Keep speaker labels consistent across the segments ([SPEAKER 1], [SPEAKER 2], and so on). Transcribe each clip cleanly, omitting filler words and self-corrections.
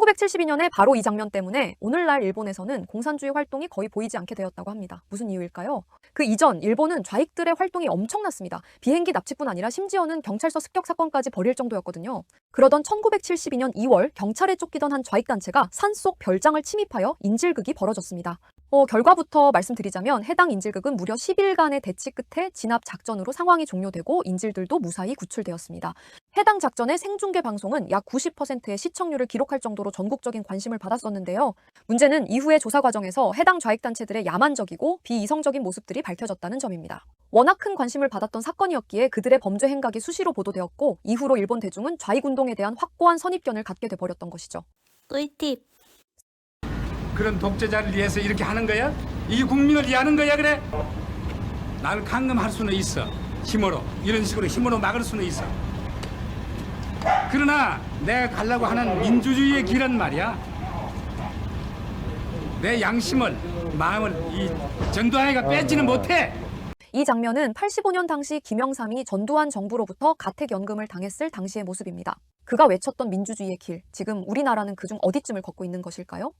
[SPEAKER 1] 1972년에 바로 이 장면 때문에 오늘날 일본에서는 공산주의 활동이 거의 보이지 않게 되었다고 합니다. 무슨 이유일까요? 그 이전 일본은 좌익들의 활동이 엄청났습니다. 비행기 납치뿐 아니라 심지어는 경찰서 습격 사건까지 벌일 정도였거든요. 그러던 1972년 2월 경찰에 쫓기던 한 좌익단체가 산속 별장을 침입하여 인질극이 벌어졌습니다. 결과부터 말씀드리자면 해당 인질극은 무려 10일간의 대치 끝에 진압 작전으로 상황이 종료되고 인질들도 무사히 구출되었습니다. 해당 작전의 생중계 방송은 약 90%의 시청률을 기록할 정도로 전국적인 관심을 받았었는데요. 문제는 이후의 조사 과정에서 해당 좌익단체들의 야만적이고 비이성적인 모습들이 밝혀졌다는 점입니다. 워낙 큰 관심을 받았던 사건이었기에 그들의 범죄 행각이 수시로 보도되었고 이후로 일본 대중은 좌익운동에 대한 확고한 선입견을 갖게 돼버렸던 것이죠.
[SPEAKER 2] 꿀팁.
[SPEAKER 3] 그런 독재자를 위해서 이렇게 하는 거야? 이 국민을 위하는 거야 그래? 나를 강금할 수는 있어. 힘으로. 이런 식으로 힘으로 막을 수는 있어. 그러나 내가 가려고 하는 민주주의의 길은 말이야. 내 양심을, 마음을 이 전두환이가 뺏지는 못해.
[SPEAKER 1] 이 장면은 85년 당시 김영삼이 전두환 정부로부터 가택연금을 당했을 당시의 모습입니다. 그가 외쳤던 민주주의의 길, 지금 우리나라는 그중 어디쯤을 걷고 있는 것일까요?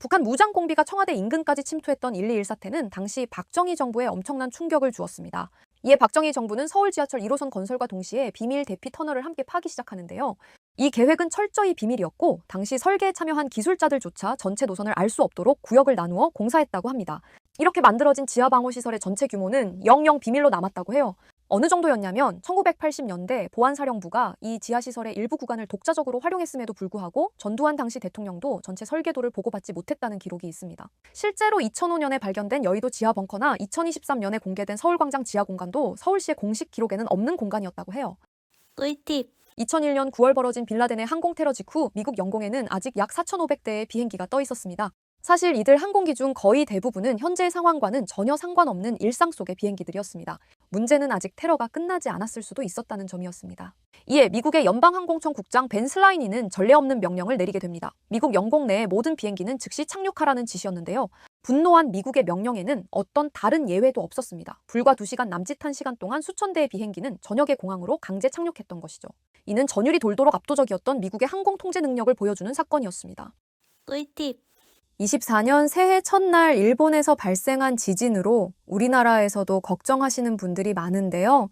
[SPEAKER 1] 북한 무장공비가 청와대 인근까지 침투했던 1.2.1 사태는 당시 박정희 정부에 엄청난 충격을 주었습니다. 이에 박정희 정부는 서울 지하철 1호선 건설과 동시에 비밀 대피 터널을 함께 파기 시작하는데요. 이 계획은 철저히 비밀이었고 당시 설계에 참여한 기술자들조차 전체 노선을 알 수 없도록 구역을 나누어 공사했다고 합니다. 이렇게 만들어진 지하방어시설의 전체 규모는 영영 비밀로 남았다고 해요. 어느 정도였냐면 1980년대 보안사령부가 이 지하시설의 일부 구간을 독자적으로 활용했음에도 불구하고 전두환 당시 대통령도 전체 설계도를 보고받지 못했다는 기록이 있습니다. 실제로 2005년에 발견된 여의도 지하벙커나 2023년에 공개된 서울광장 지하공간도 서울시의 공식 기록에는 없는 공간이었다고 해요.
[SPEAKER 2] 꿀팁.
[SPEAKER 1] 2001년 9월 벌어진 빌라덴의 항공 테러 직후 미국 영공에는 아직 약 4,500대의 비행기가 떠 있었습니다. 사실 이들 항공기 중 거의 대부분은 현재의 상황과는 전혀 상관없는 일상 속의 비행기들이었습니다. 문제는 아직 테러가 끝나지 않았을 수도 있었다는 점이었습니다. 이에 미국의 연방항공청 국장 벤 슬라이니는 전례 없는 명령을 내리게 됩니다. 미국 영공 내의 모든 비행기는 즉시 착륙하라는 지시였는데요. 분노한 미국의 명령에는 어떤 다른 예외도 없었습니다. 불과 2시간 남짓한 시간 동안 수천 대의 비행기는 전역의 공항으로 강제 착륙했던 것이죠. 이는 전율이 돌도록 압도적이었던 미국의 항공 통제 능력을 보여주는 사건이었습니다.
[SPEAKER 2] 꿀팁.
[SPEAKER 1] 24년 새해 첫날 일본에서 발생한 지진으로 우리나라에서도 걱정하시는 분들이 많은데요.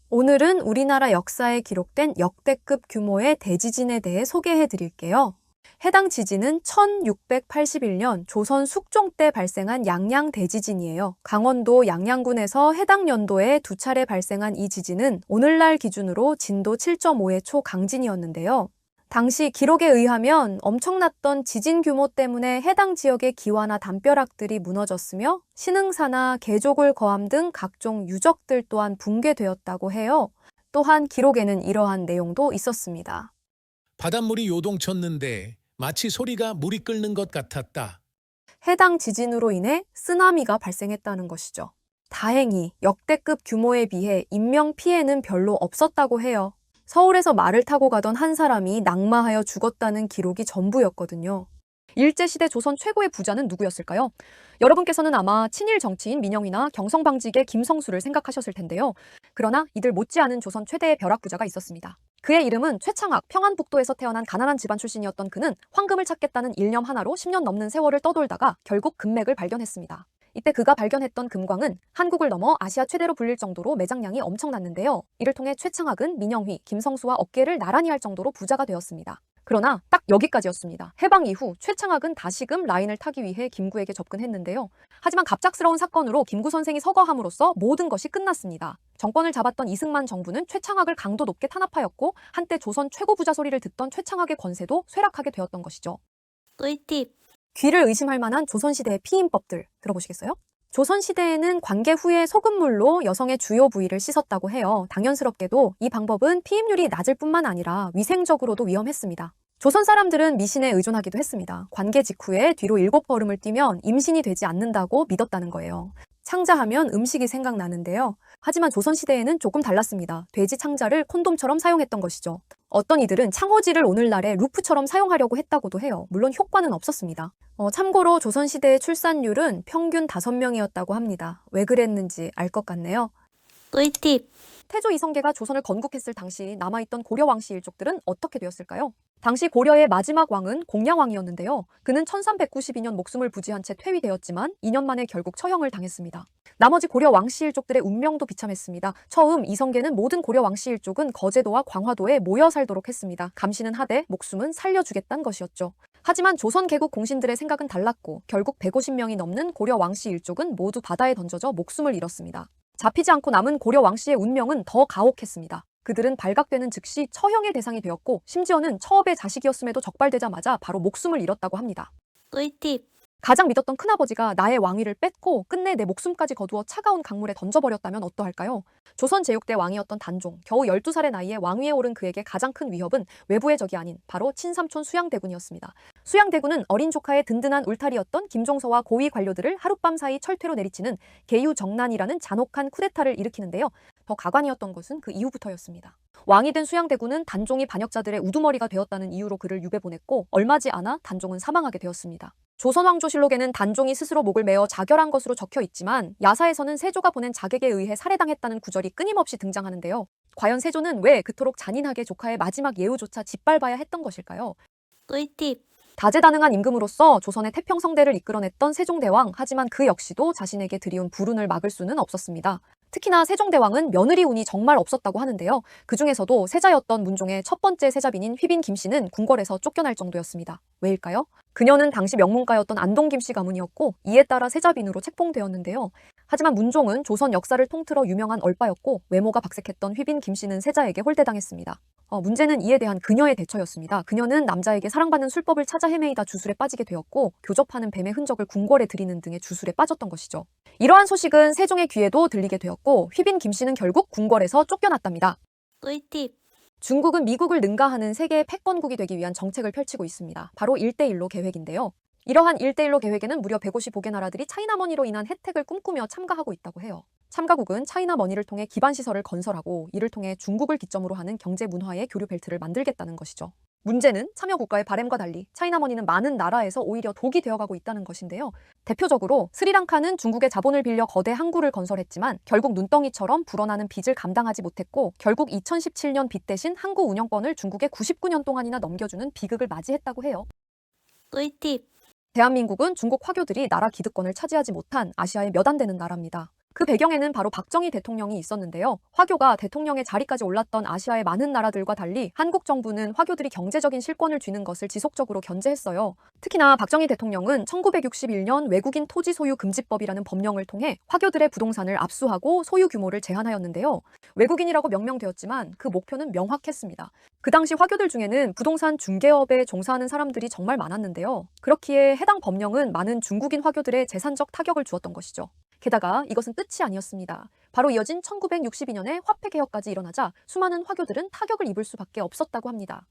[SPEAKER 1] 오늘은 우리나라 역사에 기록된 역대급 규모의 대지진에 대해 소개해 드릴게요. 해당 지진은 1681년 조선 숙종 때 발생한 양양 대지진이에요. 강원도 양양군에서 해당 연도에 2차례 발생한 이 지진은 오늘날 기준으로 진도 7.5의 초강진이었는데요. 당시 기록에 의하면 엄청났던 지진 규모 때문에 해당 지역의 기와나 담벼락들이 무너졌으며 신흥사나 개족을 거함 등 각종 유적들 또한 붕괴되었다고 해요. 또한 기록에는 이러한 내용도 있었습니다.
[SPEAKER 4] 바닷물이 요동쳤는데 마치 소리가 물이 끓는 것 같았다.
[SPEAKER 1] 해당 지진으로 인해 쓰나미가 발생했다는 것이죠. 다행히 역대급 규모에 비해 인명피해는 별로 없었다고 해요. 서울에서 말을 타고 가던 한 사람이 낙마하여 죽었다는 기록이 전부였거든요. 일제시대 조선 최고의 부자는 누구였을까요? 여러분께서는 아마 친일 정치인 민영휘나 경성방직의 김성수를 생각하셨을 텐데요. 그러나 이들 못지않은 조선 최대의 벼락부자가 있었습니다. 그의 이름은 최창학, 평안북도에서 태어난 가난한 집안 출신이었던 그는 황금을 찾겠다는 일념 하나로 10년 넘는 세월을 떠돌다가 결국 금맥을 발견했습니다. 이때 그가 발견했던 금광은 한국을 넘어 아시아 최대로 불릴 정도로 매장량이 엄청났는데요. 이를 통해 최창학은 민영휘, 김성수와 어깨를 나란히 할 정도로 부자가 되었습니다. 그러나 딱 여기까지였습니다. 해방 이후 최창학은 다시금 라인을 타기 위해 김구에게 접근했는데요. 하지만 갑작스러운 사건으로 김구 선생이 서거함으로써 모든 것이 끝났습니다. 정권을 잡았던 이승만 정부는 최창학을 강도 높게 탄압하였고 한때 조선 최고 부자 소리를 듣던 최창학의 권세도 쇠락하게 되었던 것이죠.
[SPEAKER 2] 꿀팁.
[SPEAKER 1] 귀를 의심할 만한 조선시대의 피임법들 들어보시겠어요? 조선시대에는 관계 후에 소금물로 여성의 주요 부위를 씻었다고 해요. 당연스럽게도 이 방법은 피임률이 낮을 뿐만 아니라 위생적으로도 위험했습니다. 조선 사람들은 미신에 의존하기도 했습니다. 관계 직후에 뒤로 7걸음을 뛰면 임신이 되지 않는다고 믿었다는 거예요. 창자하면 음식이 생각나는데요. 하지만 조선시대에는 조금 달랐습니다. 돼지 창자를 콘돔처럼 사용했던 것이죠. 어떤 이들은 창호지를 오늘날의 루프처럼 사용하려고 했다고도 해요. 물론 효과는 없었습니다. 참고로 조선시대의 출산율은 평균 5명이었다고 합니다. 왜 그랬는지 알 것 같네요.
[SPEAKER 2] 꿀팁.
[SPEAKER 1] 태조 이성계가 조선을 건국했을 당시 남아있던 고려 왕씨 일족들은 어떻게 되었을까요? 당시 고려의 마지막 왕은 공양왕이었는데요. 그는 1392년 목숨을 부지한 채 퇴위되었지만 2년 만에 결국 처형을 당했습니다. 나머지 고려 왕씨 일족들의 운명도 비참했습니다. 처음 이성계는 모든 고려 왕씨 일족은 거제도와 광화도에 모여 살도록 했습니다. 감시는 하되 목숨은 살려주겠다는 것이었죠. 하지만 조선 개국 공신들의 생각은 달랐고 결국 150명이 넘는 고려 왕씨 일족은 모두 바다에 던져져 목숨을 잃었습니다. 잡히지 않고 남은 고려 왕씨의 운명은 더 가혹했습니다. 그들은 발각되는 즉시 처형의 대상이 되었고 심지어는 처업의 자식이었음에도 적발되자마자 바로 목숨을 잃었다고 합니다.
[SPEAKER 2] 꿀팁.
[SPEAKER 1] 가장 믿었던 큰아버지가 나의 왕위를 뺏고 끝내 내 목숨까지 거두어 차가운 강물에 던져버렸다면 어떠할까요? 조선 제6대 왕이었던 단종, 겨우 12살의 나이에 왕위에 오른 그에게 가장 큰 위협은 외부의 적이 아닌 바로 친삼촌 수양대군이었습니다. 수양대군은 어린 조카의 든든한 울타리였던 김종서와 고위 관료들을 하룻밤 사이 철퇴로 내리치는 계유정난이라는 잔혹한 쿠데타를 일으키는데요. 더 가관이었던 것은 그 이후부터였습니다. 왕이 된 수양대군은 단종이 반역자들의 우두머리가 되었다는 이유로 그를 유배 보냈고 얼마지 않아 단종은 사망하게 되었습니다. 조선왕조실록에는 단종이 스스로 목을 메어 자결한 것으로 적혀 있지만 야사에서는 세조가 보낸 자객에 의해 살해당했다는 구절이 끊임없이 등장하는데요. 과연 세조는 왜 그토록 잔인하게 조카의 마지막 예우조차 짓밟아야 했던 것일까요?
[SPEAKER 2] 꿀팁.
[SPEAKER 1] 다재다능한 임금으로서 조선의 태평성대를 이끌어냈던 세종대왕, 하지만 그 역시도 자신에게 들이운 불운을 막을 수는 없었습니다. 특히나 세종대왕은 며느리 운이 정말 없었다고 하는데요. 그 중에서도 세자였던 문종의 첫 번째 세자빈인 휘빈 김씨는 궁궐에서 쫓겨날 정도였습니다. 왜일까요? 그녀는 당시 명문가였던 안동 김씨 가문이었고 이에 따라 세자빈으로 책봉되었는데요. 하지만 문종은 조선 역사를 통틀어 유명한 얼빠였고 외모가 박색했던 휘빈 김씨는 세자에게 홀대당했습니다. 문제는 이에 대한 그녀의 대처였습니다. 그녀는 남자에게 사랑받는 술법을 찾아 헤매이다 주술에 빠지게 되었고 교접하는 뱀의 흔적을 궁궐에 들이는 등의 주술에 빠졌던 것이죠. 이러한 소식은 세종의 귀에도 들리게 되었고 휘빈 김씨는 결국 궁궐에서 쫓겨났답니다.
[SPEAKER 2] 꿀팁.
[SPEAKER 1] 중국은 미국을 능가하는 세계의 패권국이 되기 위한 정책을 펼치고 있습니다. 바로 1대1로 계획인데요. 이러한 1대1로 계획에는 무려 155개 나라들이 차이나머니로 인한 혜택을 꿈꾸며 참가하고 있다고 해요. 참가국은 차이나머니를 통해 기반시설을 건설하고 이를 통해 중국을 기점으로 하는 경제 문화의 교류 벨트를 만들겠다는 것이죠. 문제는 참여 국가의 바램과 달리 차이나머니는 많은 나라에서 오히려 독이 되어가고 있다는 것인데요. 대표적으로 스리랑카는 중국의 자본을 빌려 거대 항구를 건설했지만 결국 눈덩이처럼 불어나는 빚을 감당하지 못했고 결국 2017년 빚 대신 항구 운영권을 중국에 99년 동안이나 넘겨주는 비극을 맞이했다고 해요.
[SPEAKER 2] 꿀팁.
[SPEAKER 1] 대한민국은 중국 화교들이 나라 기득권을 차지하지 못한 아시아의 몇 안 되는 나라입니다. 그 배경에는 바로 박정희 대통령이 있었는데요. 화교가 대통령의 자리까지 올랐던 아시아의 많은 나라들과 달리 한국 정부는 화교들이 경제적인 실권을 쥐는 것을 지속적으로 견제했어요. 특히나 박정희 대통령은 1961년 외국인 토지 소유 금지법이라는 법령을 통해 화교들의 부동산을 압수하고 소유 규모를 제한하였는데요. 외국인이라고 명명되었지만 그 목표는 명확했습니다. 그 당시 화교들 중에는 부동산 중개업에 종사하는 사람들이 정말 많았는데요. 그렇기에 해당 법령은 많은 중국인 화교들의 재산적 타격을 주었던 것이죠. 게다가 이것은 끝이 아니었습니다. 바로 이어진 1962년에 화폐개혁까지 일어나자 수많은 화교들은 타격을 입을 수밖에 없었다고 합니다.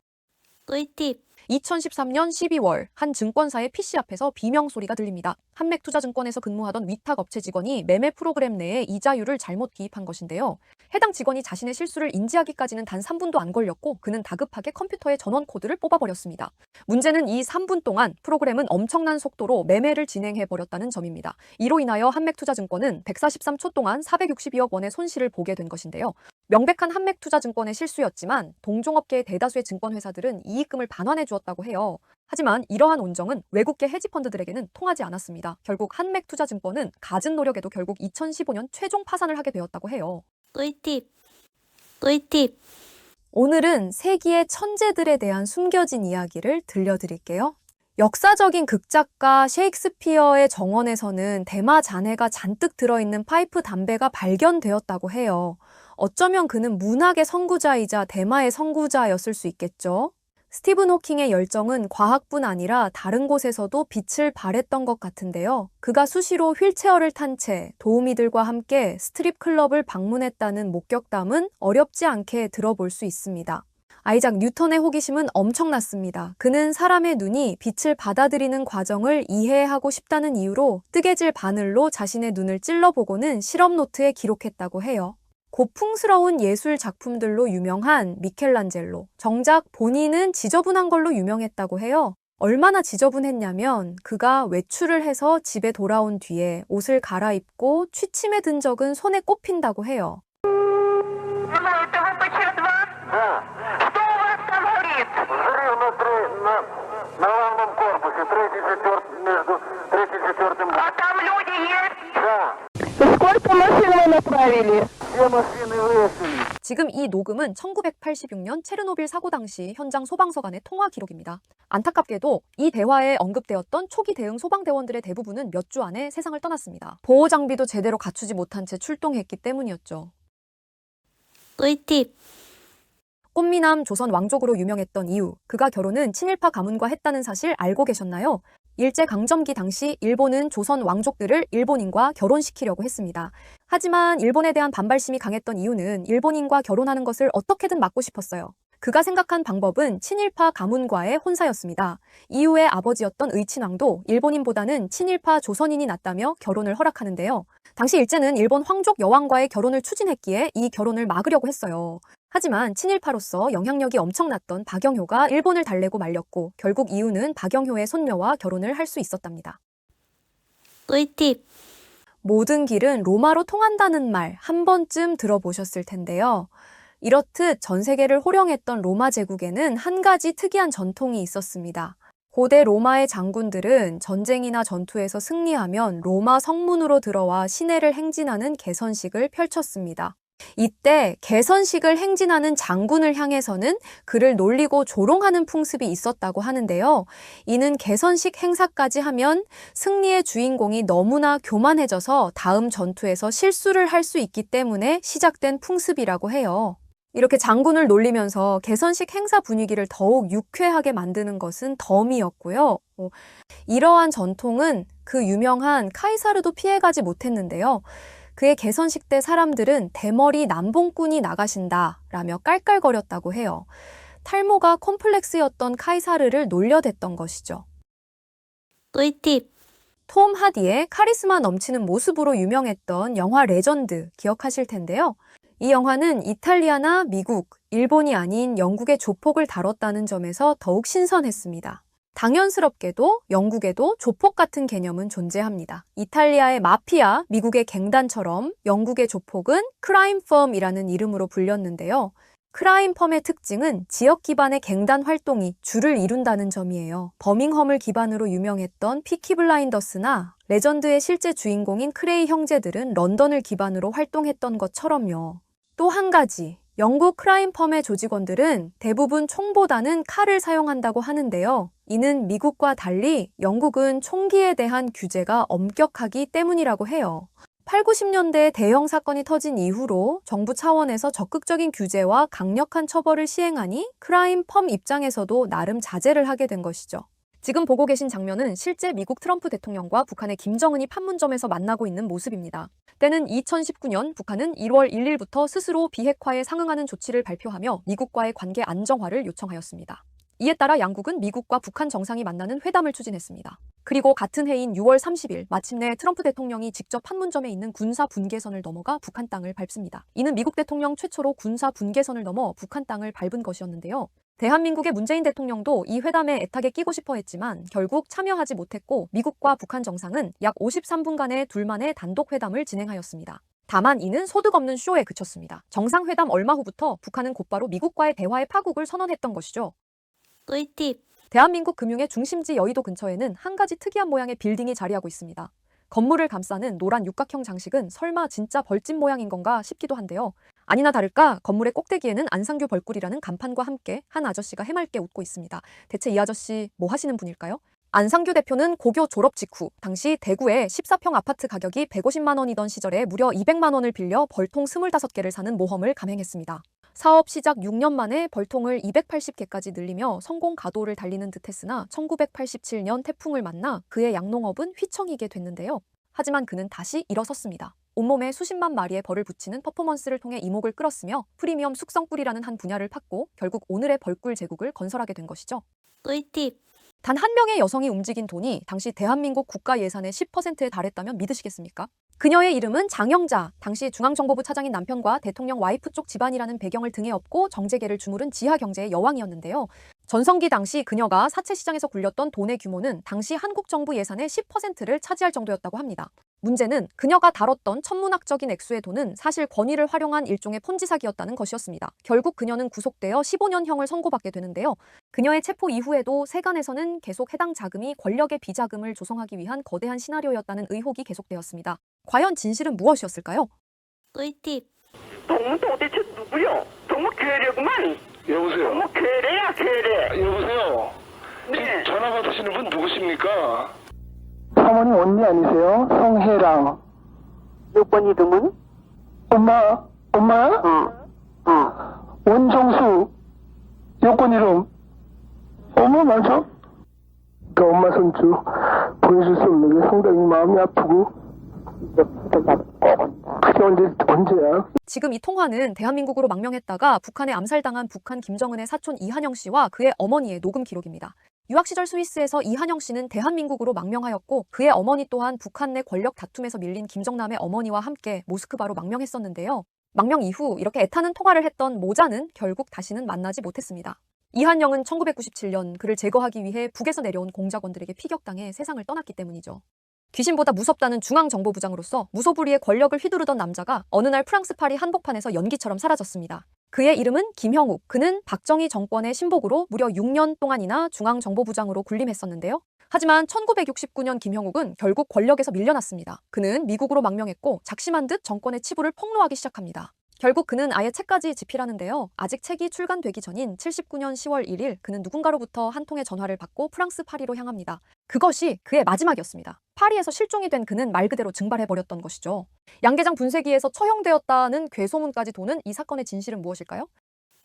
[SPEAKER 2] 꿀팁.
[SPEAKER 1] 2013년 12월 한 증권사의 PC 앞에서 비명소리가 들립니다. 한맥투자증권에서 근무하던 위탁업체 직원이 매매 프로그램 내에 이자율을 잘못 기입한 것인데요. 해당 직원이 자신의 실수를 인지하기까지는 단 3분도 안 걸렸고 그는 다급하게 컴퓨터의 전원 코드를 뽑아버렸습니다. 문제는 이 3분 동안 프로그램은 엄청난 속도로 매매를 진행해버렸다는 점입니다. 이로 인하여 한맥투자증권은 143초 동안 462억 원의 손실을 보게 된 것인데요. 명백한 한맥투자증권의 실수였지만 동종업계의 대다수의 증권회사들은 이익금을 반환해 주었다고 해요. 하지만 이러한 온정은 외국계 헤지펀드들에게는 통하지 않았습니다. 결국 한맥투자증권은 갖은 노력에도 결국 2015년 최종 파산을 하게 되었다고 해요.
[SPEAKER 2] 꿀팁. 꿀팁.
[SPEAKER 1] 오늘은 세기의 천재들에 대한 숨겨진 이야기를 들려드릴게요. 역사적인 극작가 셰익스피어의 정원에서는 대마 잔해가 잔뜩 들어있는 파이프 담배가 발견되었다고 해요. 어쩌면 그는 문학의 선구자이자 대마의 선구자였을 수 있겠죠. 스티븐 호킹의 열정은 과학뿐 아니라 다른 곳에서도 빛을 발했던 것 같은데요. 그가 수시로 휠체어를 탄 채 도우미들과 함께 스트립 클럽을 방문했다는 목격담은 어렵지 않게 들어볼 수 있습니다. 아이작 뉴턴의 호기심은 엄청났습니다. 그는 사람의 눈이 빛을 받아들이는 과정을 이해하고 싶다는 이유로 뜨개질 바늘로 자신의 눈을 찔러보고는 실험 노트에 기록했다고 해요. 고풍스러운 예술 작품들로 유명한 미켈란젤로. 정작 본인은 지저분한 걸로 유명했다고 해요. 얼마나 지저분했냐면 그가 외출을 해서 집에 돌아온 뒤에 옷을 갈아입고 취침에 든 적은 손에 꼽힌다고 해요.
[SPEAKER 5] Это ВПЧ-2? Да. Что у вас там горит? Взрыв на главном корпусе, третий, четвертый, между третьим и четвертым. А там люди есть? Да. Сколько машин вы направили? Все машины выяснили.
[SPEAKER 1] 지금 이 녹음은 1986년 체르노빌 사고 당시 현장 소방서 간의 통화 기록입니다. 안타깝게도 이 대화에 언급되었던 초기 대응 소방대원들의 대부분은 몇 주 안에 세상을 떠났습니다. 보호 장비도 제대로 갖추지 못한 채 출동했기 때문이었죠.
[SPEAKER 2] 꿀팁.
[SPEAKER 1] 꽃미남 조선 왕족으로 유명했던 이유, 그가 결혼은 친일파 가문과 했다는 사실 알고 계셨나요? 일제강점기 당시 일본은 조선 왕족들을 일본인과 결혼시키려고 했습니다. 하지만 일본에 대한 반발심이 강했던 이유는 일본인과 결혼하는 것을 어떻게든 막고 싶었어요. 그가 생각한 방법은 친일파 가문과의 혼사였습니다. 이후에 아버지였던 의친왕도 일본인보다는 친일파 조선인이 낫다며 결혼을 허락하는데요. 당시 일제는 일본 황족 여왕과의 결혼을 추진했기에 이 결혼을 막으려고 했어요. 하지만 친일파로서 영향력이 엄청났던 박영효가 일본을 달래고 말렸고 결국 이유는 박영효의 손녀와 결혼을 할 수 있었답니다.
[SPEAKER 2] 꿀팁.
[SPEAKER 1] 모든 길은 로마로 통한다는 말 한 번쯤 들어보셨을 텐데요. 이렇듯 전 세계를 호령했던 로마 제국에는 한 가지 특이한 전통이 있었습니다. 고대 로마의 장군들은 전쟁이나 전투에서 승리하면 로마 성문으로 들어와 시내를 행진하는 개선식을 펼쳤습니다. 이때 개선식을 행진하는 장군을 향해서는 그를 놀리고 조롱하는 풍습이 있었다고 하는데요. 이는 개선식 행사까지 하면 승리의 주인공이 너무나 교만해져서 다음 전투에서 실수를 할 수 있기 때문에 시작된 풍습이라고 해요. 이렇게 장군을 놀리면서 개선식 행사 분위기를 더욱 유쾌하게 만드는 것은 덤이었고요. 이러한 전통은 그 유명한 카이사르도 피해가지 못했는데요. 그의 개선식 때 사람들은 대머리 남봉꾼이 나가신다 라며 깔깔거렸다고 해요. 탈모가 콤플렉스였던 카이사르를 놀려댔던 것이죠.
[SPEAKER 2] 꿀팁.
[SPEAKER 1] 톰 하디의 카리스마 넘치는 모습으로 유명했던 영화 레전드 기억하실 텐데요. 이 영화는 이탈리아나 미국, 일본이 아닌 영국의 조폭을 다뤘다는 점에서 더욱 신선했습니다. 당연스럽게도 영국에도 조폭 같은 개념은 존재합니다. 이탈리아의 마피아, 미국의 갱단처럼 영국의 조폭은 크라임펌이라는 이름으로 불렸는데요. 크라임펌의 특징은 지역 기반의 갱단 활동이 주를 이룬다는 점이에요. 버밍엄을 기반으로 유명했던 피키 블라인더스나 레전드의 실제 주인공인 크레이 형제들은 런던을 기반으로 활동했던 것처럼요. 또 한 가지, 영국 크라임펌의 조직원들은 대부분 총보다는 칼을 사용한다고 하는데요. 이는 미국과 달리 영국은 총기에 대한 규제가 엄격하기 때문이라고 해요. 8, 90년대에 대형 사건이 터진 이후로 정부 차원에서 적극적인 규제와 강력한 처벌을 시행하니 크라임펌 입장에서도 나름 자제를 하게 된 것이죠. 지금 보고 계신 장면은 실제 미국 트럼프 대통령과 북한의 김정은이 판문점에서 만나고 있는 모습입니다. 때는 2019년 북한은 1월 1일부터 스스로 비핵화에 상응하는 조치를 발표하며 미국과의 관계 안정화를 요청하였습니다. 이에 따라 양국은 미국과 북한 정상이 만나는 회담을 추진했습니다. 그리고 같은 해인 6월 30일 마침내 트럼프 대통령이 직접 판문점에 있는 군사 분계선을 넘어가 북한 땅을 밟습니다. 이는 미국 대통령 최초로 군사 분계선을 넘어 북한 땅을 밟은 것이었는데요. 대한민국의 문재인 대통령도 이 회담에 애타게 끼고 싶어 했지만 결국 참여하지 못했고 미국과 북한 정상은 약 53분간의 둘만의 단독 회담을 진행하였습니다. 다만 이는 소득 없는 쇼에 그쳤습니다. 정상회담 얼마 후부터 북한은 곧바로 미국과의 대화의 파국을 선언했던 것이죠.
[SPEAKER 2] 꿀팁.
[SPEAKER 1] 대한민국 금융의 중심지 여의도 근처에는 한 가지 특이한 모양의 빌딩이 자리하고 있습니다. 건물을 감싸는 노란 육각형 장식은 설마 진짜 벌집 모양인 건가 싶기도 한데요. 아니나 다를까 건물의 꼭대기에는 안상규 벌꿀이라는 간판과 함께 한 아저씨가 해맑게 웃고 있습니다. 대체 이 아저씨 뭐 하시는 분일까요? 안상규 대표는 고교 졸업 직후 당시 대구의 14평 아파트 가격이 150만 원이던 시절에 무려 200만 원을 빌려 벌통 25개를 사는 모험을 감행했습니다. 사업 시작 6년 만에 벌통을 280개까지 늘리며 성공 가도를 달리는 듯했으나 1987년 태풍을 만나 그의 양농업은 휘청이게 됐는데요. 하지만 그는 다시 일어섰습니다. 온몸에 수십만 마리의 벌을 붙이는 퍼포먼스를 통해 이목을 끌었으며 프리미엄 숙성꿀이라는 한 분야를 팠고 결국 오늘의 벌꿀 제국을 건설하게 된 것이죠.
[SPEAKER 2] 꿀팁.
[SPEAKER 1] 단 한 명의 여성이 움직인 돈이 당시 대한민국 국가 예산의 10%에 달했다면 믿으시겠습니까? 그녀의 이름은 장영자, 당시 중앙정보부 차장인 남편과 대통령 와이프 쪽 집안이라는 배경을 등에 업고 정재계를 주무른 지하경제의 여왕이었는데요. 전성기 당시 그녀가 사채시장에서 굴렸던 돈의 규모는 당시 한국 정부 예산의 10%를 차지할 정도였다고 합니다. 문제는 그녀가 다뤘던 천문학적인 액수의 돈은 사실 권위를 활용한 일종의 폰지 사기였다는 것이었습니다. 결국 그녀는 구속되어 15년형을 선고받게 되는데요. 그녀의 체포 이후에도 세간에서는 계속 해당 자금이 권력의 비자금을 조성하기 위한 거대한 시나리오였다는 의혹이 계속되었습니다. 과연 진실은 무엇이었을까요?
[SPEAKER 2] 꿀팁.
[SPEAKER 5] 동무 도대체 누구요? 동무 괴뢰구만.
[SPEAKER 6] 여보세요.
[SPEAKER 5] 동무 괴뢰야 괴뢰.
[SPEAKER 6] 여보세요.
[SPEAKER 5] 네.
[SPEAKER 6] 전화 받으시는 분 누구십니까?
[SPEAKER 7] 사모님 언니 아니세요? 성혜랑.
[SPEAKER 5] 6번 이름은?
[SPEAKER 7] 엄마야?
[SPEAKER 5] 응.
[SPEAKER 7] 원정수. 여권 이름. 엄마 맞아? 그 엄마 손주 보여줄 수 없는 게 상당히 마음이 아프고. 그게 언제야?
[SPEAKER 1] 지금 이 통화는 대한민국으로 망명했다가 북한에 암살당한 북한 김정은의 사촌 이한영 씨와 그의 어머니의 녹음 기록입니다. 유학 시절 스위스에서 이한영 씨는 대한민국으로 망명하였고 그의 어머니 또한 북한 내 권력 다툼에서 밀린 김정남의 어머니와 함께 모스크바로 망명했었는데요. 망명 이후 이렇게 애타는 통화를 했던 모자는 결국 다시는 만나지 못했습니다. 이한영은 1997년 그를 제거하기 위해 북에서 내려온 공작원들에게 피격당해 세상을 떠났기 때문이죠. 귀신보다 무섭다는 중앙정보부장으로서 무소불위의 권력을 휘두르던 남자가 어느 날 프랑스 파리 한복판에서 연기처럼 사라졌습니다. 그의 이름은 김형욱. 그는 박정희 정권의 신복으로 무려 6년 동안이나 중앙정보부장으로 군림했었는데요. 하지만 1969년 김형욱은 결국 권력에서 밀려났습니다. 그는 미국으로 망명했고 작심한 듯 정권의 치부를 폭로하기 시작합니다. 결국 그는 아예 책까지 집필하는데요. 아직 책이 출간되기 전인 79년 10월 1일 그는 누군가로부터 한 통의 전화를 받고 프랑스 파리로 향합니다. 그것이 그의 마지막이었습니다. 파리에서 실종이 된 그는 말 그대로 증발해버렸던 것이죠. 양계장 분쇄기에서 처형되었다는 괴소문까지 도는 이 사건의 진실은 무엇일까요?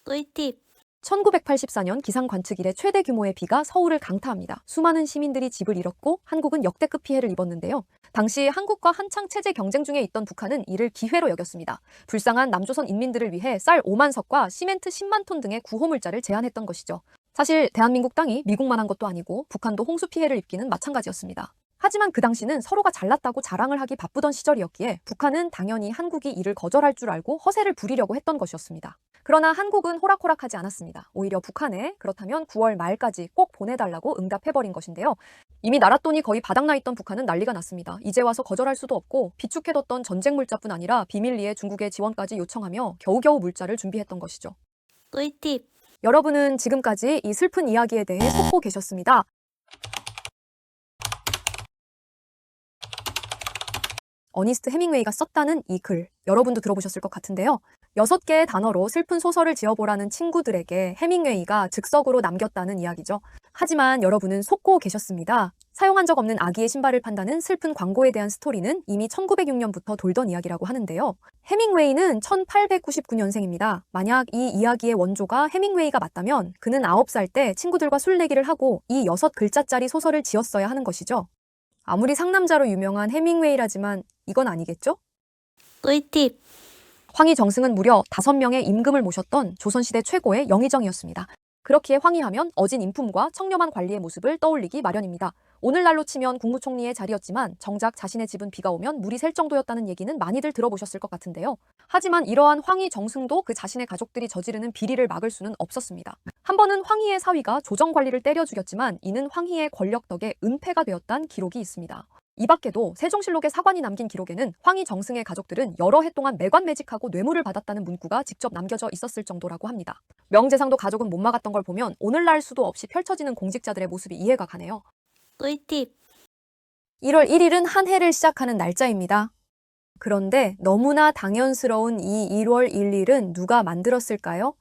[SPEAKER 2] 꿀팁.
[SPEAKER 1] 1984년 기상관측 이래 최대 규모의 비가 서울을 강타합니다. 수많은 시민들이 집을 잃었고 한국은 역대급 피해를 입었는데요. 당시 한국과 한창 체제 경쟁 중에 있던 북한은 이를 기회로 여겼습니다. 불쌍한 남조선 인민들을 위해 쌀 5만 석과 시멘트 10만 톤 등의 구호물자를 제안했던 것이죠. 사실 대한민국 땅이 미국만 한 것도 아니고 북한도 홍수 피해를 입기는 마찬가지였습니다. 하지만 그 당시는 서로가 잘났다고 자랑을 하기 바쁘던 시절이었기에 북한은 당연히 한국이 이를 거절할 줄 알고 허세를 부리려고 했던 것이었습니다. 그러나 한국은 호락호락하지 않았습니다. 오히려 북한에 그렇다면 9월 말까지 꼭 보내달라고 응답해버린 것인데요. 이미 나랏돈이 거의 바닥나 있던 북한은 난리가 났습니다. 이제 와서 거절할 수도 없고 비축해뒀던 전쟁 물자뿐 아니라 비밀리에 중국의 지원까지 요청하며 겨우겨우 물자를 준비했던 것이죠.
[SPEAKER 2] 꿀팁.
[SPEAKER 1] 여러분은 지금까지 이 슬픈 이야기에 대해 속고 계셨습니다. 어니스트 해밍웨이가 썼다는 이 글, 여러분도 들어보셨을 것 같은데요. 6개의 단어로 슬픈 소설을 지어보라는 친구들에게 해밍웨이가 즉석으로 남겼다는 이야기죠. 하지만 여러분은 속고 계셨습니다. 사용한 적 없는 아기의 신발을 판다는 슬픈 광고에 대한 스토리는 이미 1906년부터 돌던 이야기라고 하는데요. 해밍웨이는 1899년생입니다. 만약 이 이야기의 원조가 해밍웨이가 맞다면 그는 9살 때 친구들과 술내기를 하고 이 6글자짜리 소설을 지었어야 하는 것이죠. 아무리 상남자로 유명한 해밍웨이라지만 이건 아니겠죠?
[SPEAKER 2] 꿀팁.
[SPEAKER 1] 황희 정승은 무려 5명의 임금을 모셨던 조선시대 최고의 영의정이었습니다. 그렇기에 황희하면 어진 인품과 청렴한 관리의 모습을 떠올리기 마련입니다. 오늘날로 치면 국무총리의 자리였지만 정작 자신의 집은 비가 오면 물이 셀 정도였다는 얘기는 많이들 들어보셨을 것 같은데요. 하지만 이러한 황희 정승도 그 자신의 가족들이 저지르는 비리를 막을 수는 없었습니다. 한 번은 황희의 사위가 조정관리를 때려 죽였지만 이는 황희의 권력 덕에 은폐가 되었다는 기록이 있습니다. 이 밖에도 세종실록의 사관이 남긴 기록에는 황희 정승의 가족들은 여러 해 동안 매관매직하고 뇌물을 받았다는 문구가 직접 남겨져 있었을 정도라고 합니다. 명재상도 가족은 못 막았던 걸 보면 오늘날 수도 없이 펼쳐지는 공직자들의 모습이 이해가 가네요.
[SPEAKER 2] 꿀팁.
[SPEAKER 1] 1월 1일은 한 해를 시작하는 날짜입니다. 그런데 너무나 당연스러운 이 1월 1일은 누가 만들었을까요?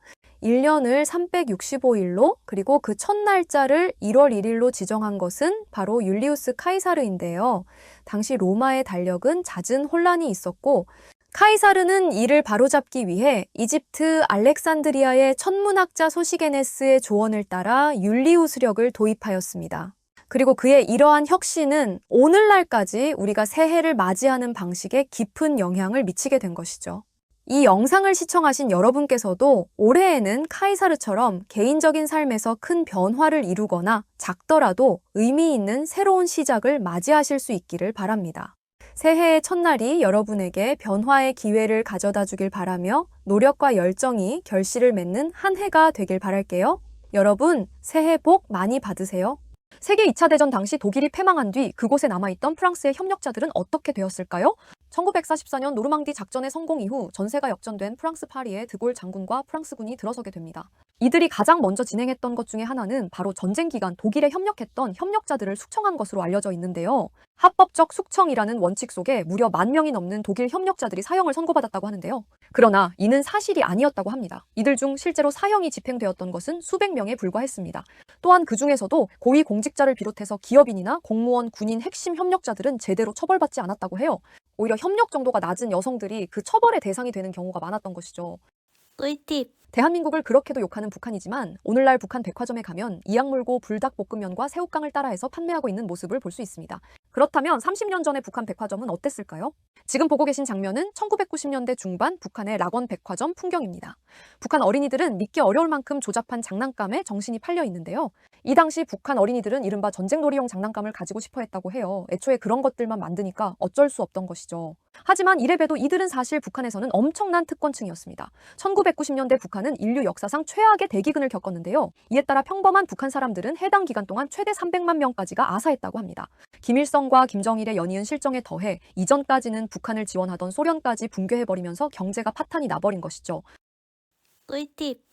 [SPEAKER 1] 1년을 365일로 그리고 그 첫 날짜를 1월 1일로 지정한 것은 바로 율리우스 카이사르인데요. 당시 로마의 달력은 잦은 혼란이 있었고 카이사르는 이를 바로잡기 위해 이집트 알렉산드리아의 천문학자 소시게네스의 조언을 따라 율리우스력을 도입하였습니다. 그리고 그의 이러한 혁신은 오늘날까지 우리가 새해를 맞이하는 방식에 깊은 영향을 미치게 된 것이죠. 이 영상을 시청하신 여러분께서도 올해에는 카이사르처럼 개인적인 삶에서 큰 변화를 이루거나 작더라도 의미 있는 새로운 시작을 맞이하실 수 있기를 바랍니다. 새해의 첫날이 여러분에게 변화의 기회를 가져다 주길 바라며 노력과 열정이 결실을 맺는 한 해가 되길 바랄게요. 여러분, 새해 복 많이 받으세요. 세계 2차 대전 당시 독일이 패망한 뒤 그곳에 남아있던 프랑스의 협력자들은 어떻게 되었을까요? 1944년 노르망디 작전의 성공 이후 전세가 역전된 프랑스 파리에 드골 장군과 프랑스군이 들어서게 됩니다. 이들이 가장 먼저 진행했던 것 중에 하나는 바로 전쟁 기간 독일에 협력했던 협력자들을 숙청한 것으로 알려져 있는데요. 합법적 숙청이라는 원칙 속에 무려 10,000명이 넘는 독일 협력자들이 사형을 선고받았다고 하는데요. 그러나 이는 사실이 아니었다고 합니다. 이들 중 실제로 사형이 집행되었던 것은 수백 명에 불과했습니다. 또한 그 중에서도 고위 공직자를 비롯해서 기업인이나 공무원, 군인 핵심 협력자들은 제대로 처벌받지 않았다고 해요. 오히려 협력 정도가 낮은 여성들이 그 처벌의 대상이 되는 경우가 많았던 것이죠.
[SPEAKER 2] 꿀팁.
[SPEAKER 1] 대한민국을 그렇게도 욕하는 북한이지만 오늘날 북한 백화점에 가면 이악 물고 불닭볶음면과 새우깡을 따라해서 판매하고 있는 모습을 볼 수 있습니다. 그렇다면 30년 전의 북한 백화점은 어땠을까요? 지금 보고 계신 장면은 1990년대 중반 북한의 락원 백화점 풍경입니다. 북한 어린이들은 믿기 어려울 만큼 조잡한 장난감에 정신이 팔려 있는데요. 이 당시 북한 어린이들은 이른바 전쟁놀이용 장난감을 가지고 싶어 했다고 해요. 애초에 그런 것들만 만드니까 어쩔 수 없던 것이죠. 하지만 이래봬도 이들은 사실 북한에서는 엄청난 특권층이었습니다. 1990년대 북한은 인류 역사상 최악의 대기근을 겪었는데요. 이에 따라 평범한 북한 사람들은 해당 기간 동안 최대 300만 명까지가 아사했다고 합니다. 김일성과 김정일의 연이은 실정에 더해 이전까지는 북한을 지원하던 소련까지 붕괴해버리면서 경제가 파탄이 나버린 것이죠.
[SPEAKER 2] 꿀팁.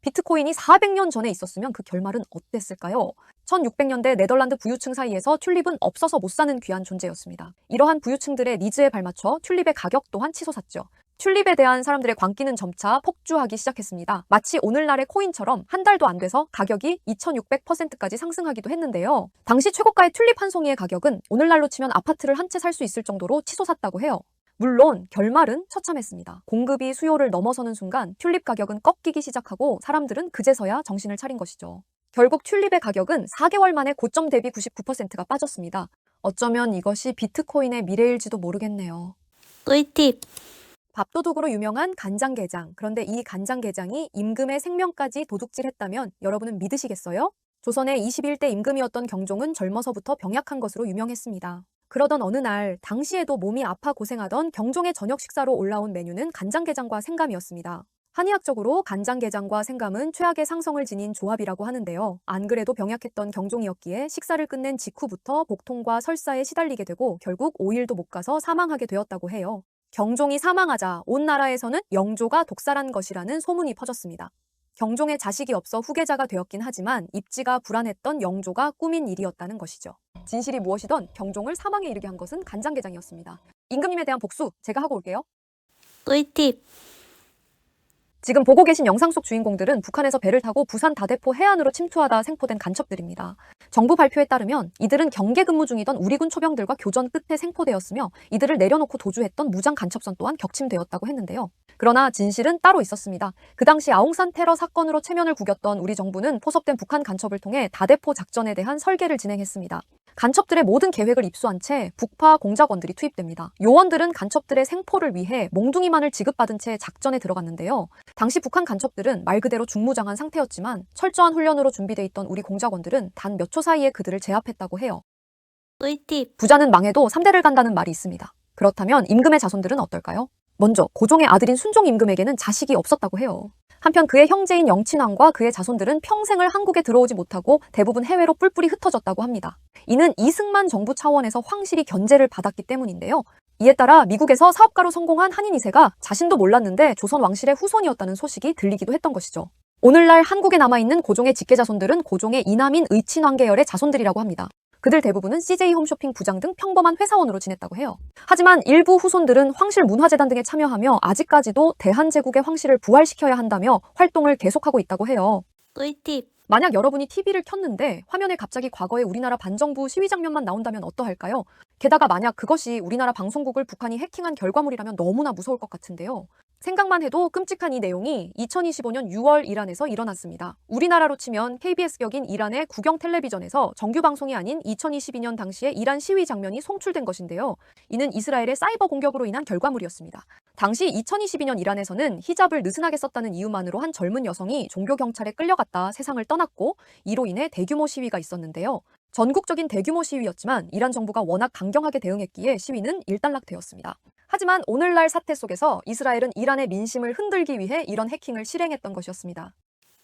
[SPEAKER 1] 비트코인이 400년 전에 있었으면 그 결말은 어땠을까요? 1600년대 네덜란드 부유층 사이에서 튤립은 없어서 못 사는 귀한 존재였습니다. 이러한 부유층들의 니즈에 발맞춰 튤립의 가격 또한 치솟았죠. 튤립에 대한 사람들의 광기는 점차 폭주하기 시작했습니다. 마치 오늘날의 코인처럼 한 달도 안 돼서 가격이 2600%까지 상승하기도 했는데요. 당시 최고가의 튤립 한 송이의 가격은 오늘날로 치면 아파트를 한 채 살 수 있을 정도로 치솟았다고 해요. 물론 결말은 처참했습니다. 공급이 수요를 넘어서는 순간 튤립 가격은 꺾이기 시작하고 사람들은 그제서야 정신을 차린 것이죠. 결국 튤립의 가격은 4개월 만에 고점 대비 99%가 빠졌습니다. 어쩌면 이것이 비트코인의 미래일지도 모르겠네요.
[SPEAKER 2] 꿀팁.
[SPEAKER 1] 밥도둑으로 유명한 간장게장. 그런데 이 간장게장이 임금의 생명까지 도둑질했다면 여러분은 믿으시겠어요? 조선의 21대 임금이었던 경종은 젊어서부터 병약한 것으로 유명했습니다. 그러던 어느 날 당시에도 몸이 아파 고생하던 경종의 저녁 식사로 올라온 메뉴는 간장게장과 생감이었습니다. 한의학적으로 간장게장과 생감은 최악의 상성을 지닌 조합이라고 하는데요. 안 그래도 병약했던 경종이었기에 식사를 끝낸 직후부터 복통과 설사에 시달리게 되고 결국 5일도 못 가서 사망하게 되었다고 해요. 경종이 사망하자 온 나라에서는 영조가 독살한 것이라는 소문이 퍼졌습니다. 경종의 자식이 없어 후계자가 되었긴 하지만 입지가 불안했던 영조가 꾸민 일이었다는 것이죠. 진실이 무엇이던 경종을 사망에 이르게 한 것은 간장게장이었습니다. 임금님에 대한 복수 제가 하고 올게요.
[SPEAKER 2] 꿀팁.
[SPEAKER 1] 지금 보고 계신 영상 속 주인공들은 북한에서 배를 타고 부산 다대포 해안으로 침투하다 생포된 간첩들입니다. 정부 발표에 따르면 이들은 경계 근무 중이던 우리군 초병들과 교전 끝에 생포되었으며 이들을 내려놓고 도주했던 무장 간첩선 또한 격침되었다고 했는데요. 그러나 진실은 따로 있었습니다. 그 당시 아웅산 테러 사건으로 체면을 구겼던 우리 정부는 포섭된 북한 간첩을 통해 다대포 작전에 대한 설계를 진행했습니다. 간첩들의 모든 계획을 입수한 채 북파 공작원들이 투입됩니다. 요원들은 간첩들의 생포를 위해 몽둥이만을 지급받은 채 작전에 들어갔는데요. 당시 북한 간첩들은 말 그대로 중무장한 상태였지만 철저한 훈련으로 준비돼 있던 우리 공작원들은 단 몇 초 사이에 그들을 제압했다고 해요.
[SPEAKER 2] 꿀팁.
[SPEAKER 1] 부자는 망해도 3대를 간다는 말이 있습니다. 그렇다면 임금의 자손들은 어떨까요? 먼저 고종의 아들인 순종 임금에게는 자식이 없었다고 해요. 한편 그의 형제인 영친왕과 그의 자손들은 평생을 한국에 들어오지 못하고 대부분 해외로 뿔뿔이 흩어졌다고 합니다. 이는 이승만 정부 차원에서 황실이 견제를 받았기 때문인데요. 이에 따라 미국에서 사업가로 성공한 한인 2세가 자신도 몰랐는데 조선 왕실의 후손이었다는 소식이 들리기도 했던 것이죠. 오늘날 한국에 남아있는 고종의 직계자손들은 고종의 이남인 의친왕 계열의 자손들이라고 합니다. 그들 대부분은 CJ 홈쇼핑 부장 등 평범한 회사원으로 지냈다고 해요. 하지만 일부 후손들은 황실 문화재단 등에 참여하며 아직까지도 대한제국의 황실을 부활시켜야 한다며 활동을 계속하고 있다고 해요.
[SPEAKER 2] 꿀팁.
[SPEAKER 1] 만약 여러분이 TV를 켰는데 화면에 갑자기 과거의 우리나라 반정부 시위 장면만 나온다면 어떠할까요? 게다가 만약 그것이 우리나라 방송국을 북한이 해킹한 결과물이라면 너무나 무서울 것 같은데요. 생각만 해도 끔찍한 이 내용이 2025년 6월 이란에서 일어났습니다. 우리나라로 치면 KBS격인 이란의 국영 텔레비전에서 정규 방송이 아닌 2022년 당시에 이란 시위 장면이 송출된 것인데요. 이는 이스라엘의 사이버 공격으로 인한 결과물이었습니다. 당시 2022년 이란에서는 히잡을 느슨하게 썼다는 이유만으로 한 젊은 여성이 종교경찰에 끌려갔다 세상을 떠났고 이로 인해 대규모 시위가 있었는데요. 전국적인 대규모 시위였지만 이란 정부가 워낙 강경하게 대응했기에 시위는 일단락되었습니다. 하지만 오늘날 사태 속에서 이스라엘은 이란의 민심을 흔들기 위해 이런 해킹을 실행했던 것이었습니다.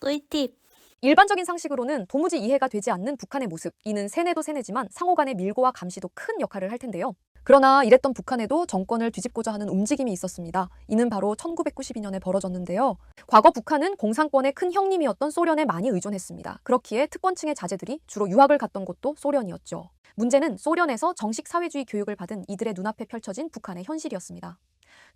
[SPEAKER 2] 꿀팁.
[SPEAKER 1] 일반적인 상식으로는 도무지 이해가 되지 않는 북한의 모습. 이는 세뇌도 세뇌지만 상호 간의 밀고와 감시도 큰 역할을 할 텐데요. 그러나 이랬던 북한에도 정권을 뒤집고자 하는 움직임이 있었습니다. 이는 바로 1992년에 벌어졌는데요. 과거 북한은 공산권의 큰 형님이었던 소련에 많이 의존했습니다. 그렇기에 특권층의 자제들이 주로 유학을 갔던 곳도 소련이었죠. 문제는 소련에서 정식 사회주의 교육을 받은 이들의 눈앞에 펼쳐진 북한의 현실이었습니다.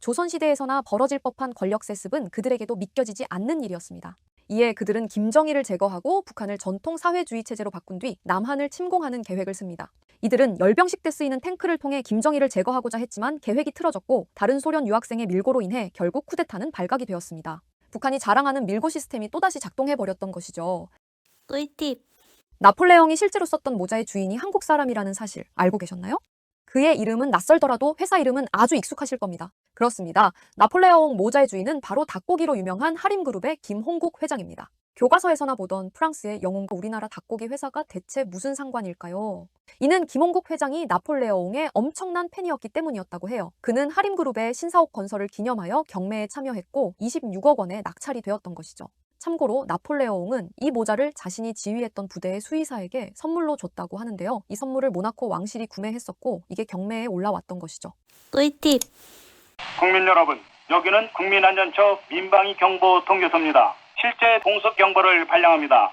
[SPEAKER 1] 조선시대에서나 벌어질 법한 권력 세습은 그들에게도 믿겨지지 않는 일이었습니다. 이에 그들은 김정일을 제거하고 북한을 전통 사회주의 체제로 바꾼 뒤 남한을 침공하는 계획을 씁니다. 이들은 열병식 때 쓰이는 탱크를 통해 김정일을 제거하고자 했지만 계획이 틀어졌고 다른 소련 유학생의 밀고로 인해 결국 쿠데타는 발각이 되었습니다. 북한이 자랑하는 밀고 시스템이 또다시 작동해버렸던 것이죠.
[SPEAKER 2] 꿀팁.
[SPEAKER 1] 나폴레옹이 실제로 썼던 모자의 주인이 한국 사람이라는 사실 알고 계셨나요? 그의 이름은 낯설더라도 회사 이름은 아주 익숙하실 겁니다. 그렇습니다. 나폴레옹 모자의 주인은 바로 닭고기로 유명한 하림그룹의 김홍국 회장입니다. 교과서에서나 보던 프랑스의 영웅과 우리나라 닭고기 회사가 대체 무슨 상관일까요? 이는 김홍국 회장이 나폴레옹의 엄청난 팬이었기 때문이었다고 해요. 그는 하림그룹의 신사옥 건설을 기념하여 경매에 참여했고 26억 원에 낙찰이 되었던 것이죠. 참고로 나폴레옹은 이 모자를 자신이 지휘했던 부대의 수의사에게 선물로 줬다고 하는데요. 이 선물을 모나코 왕실이 구매했었고 이게 경매에 올라왔던 것이죠.
[SPEAKER 2] 꿀팁.
[SPEAKER 8] 국민 여러분, 여기는 국민안전처 민방위 경보 통교소입니다. 실제 동속 경보를 발령합니다.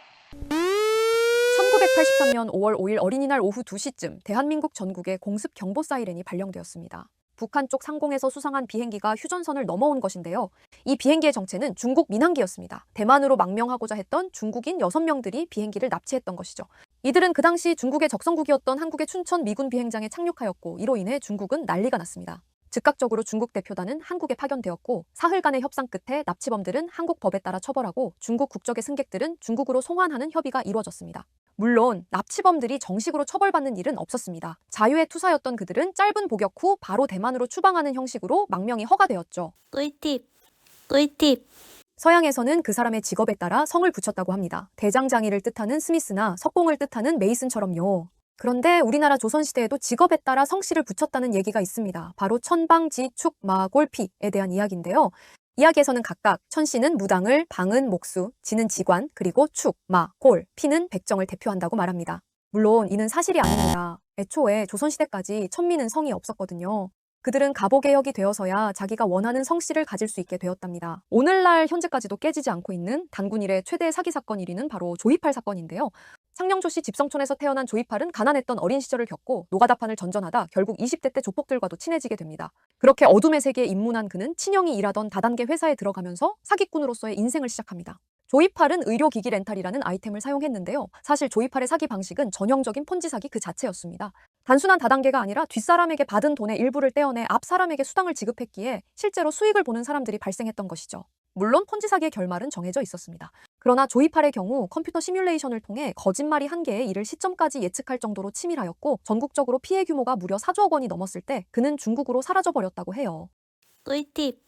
[SPEAKER 1] 1983년 5월 5일 어린이날 오후 2시쯤 대한민국 전국에 공습 경보 사이렌이 발령되었습니다. 북한 쪽 상공에서 수상한 비행기가 휴전선을 넘어온 것인데요. 이 비행기의 정체는 중국 민항기였습니다. 대만으로 망명하고자 했던 중국인 6명들이 비행기를 납치했던 것이죠. 이들은 그 당시 중국의 적성국이었던 한국의 춘천 미군 비행장에 착륙하였고 이로 인해 중국은 난리가 났습니다. 즉각적으로 중국 대표단은 한국에 파견되었고 사흘 간의 협상 끝에 납치범들은 한국 법에 따라 처벌하고 중국 국적의 승객들은 중국으로 송환하는 협의가 이루어졌습니다. 물론 납치범들이 정식으로 처벌받는 일은 없었습니다. 자유의 투사였던 그들은 짧은 복역 후 바로 대만으로 추방하는 형식으로 망명이 허가되었죠.
[SPEAKER 2] 꿀팁. 꿀팁.
[SPEAKER 1] 서양에서는 그 사람의 직업에 따라 성을 붙였다고 합니다. 대장장이를 뜻하는 스미스나 석공을 뜻하는 메이슨처럼요. 그런데 우리나라 조선시대에도 직업에 따라 성씨를 붙였다는 얘기가 있습니다. 바로 천방, 지, 축, 마, 골, 피에 대한 이야기인데요. 이야기에서는 각각 천씨는 무당을, 방은 목수, 지는 지관, 그리고 축, 마, 골, 피는 백정을 대표한다고 말합니다. 물론 이는 사실이 아닙니다. 애초에 조선시대까지 천미는 성이 없었거든요. 그들은 갑오개혁이 되어서야 자기가 원하는 성씨를 가질 수 있게 되었답니다. 오늘날 현재까지도 깨지지 않고 있는 단군 이래 최대 사기 사건 1위는 바로 조이팔 사건인데요. 창녕초시 집성촌에서 태어난 조이팔은 가난했던 어린 시절을 겪고 노가다판을 전전하다 결국 20대 때 조폭들과도 친해지게 됩니다. 그렇게 어둠의 세계에 입문한 그는 친형이 일하던 다단계 회사에 들어가면서 사기꾼으로서의 인생을 시작합니다. 조이팔은 의료기기 렌탈이라는 아이템을 사용했는데요. 사실 조이팔의 사기 방식은 전형적인 폰지 사기 그 자체였습니다. 단순한 다단계가 아니라 뒷사람에게 받은 돈의 일부를 떼어내 앞 사람에게 수당을 지급했기에 실제로 수익을 보는 사람들이 발생했던 것이죠. 물론 폰지 사기의 결말은 정해져 있었습니다. 그러나 조이팔의 경우 컴퓨터 시뮬레이션을 통해 거짓말이 한 개에 이를 시점까지 예측할 정도로 치밀하였고 전국적으로 피해 규모가 무려 4조억 원이 넘었을 때 그는 중국으로 사라져버렸다고 해요.
[SPEAKER 2] 꿀팁.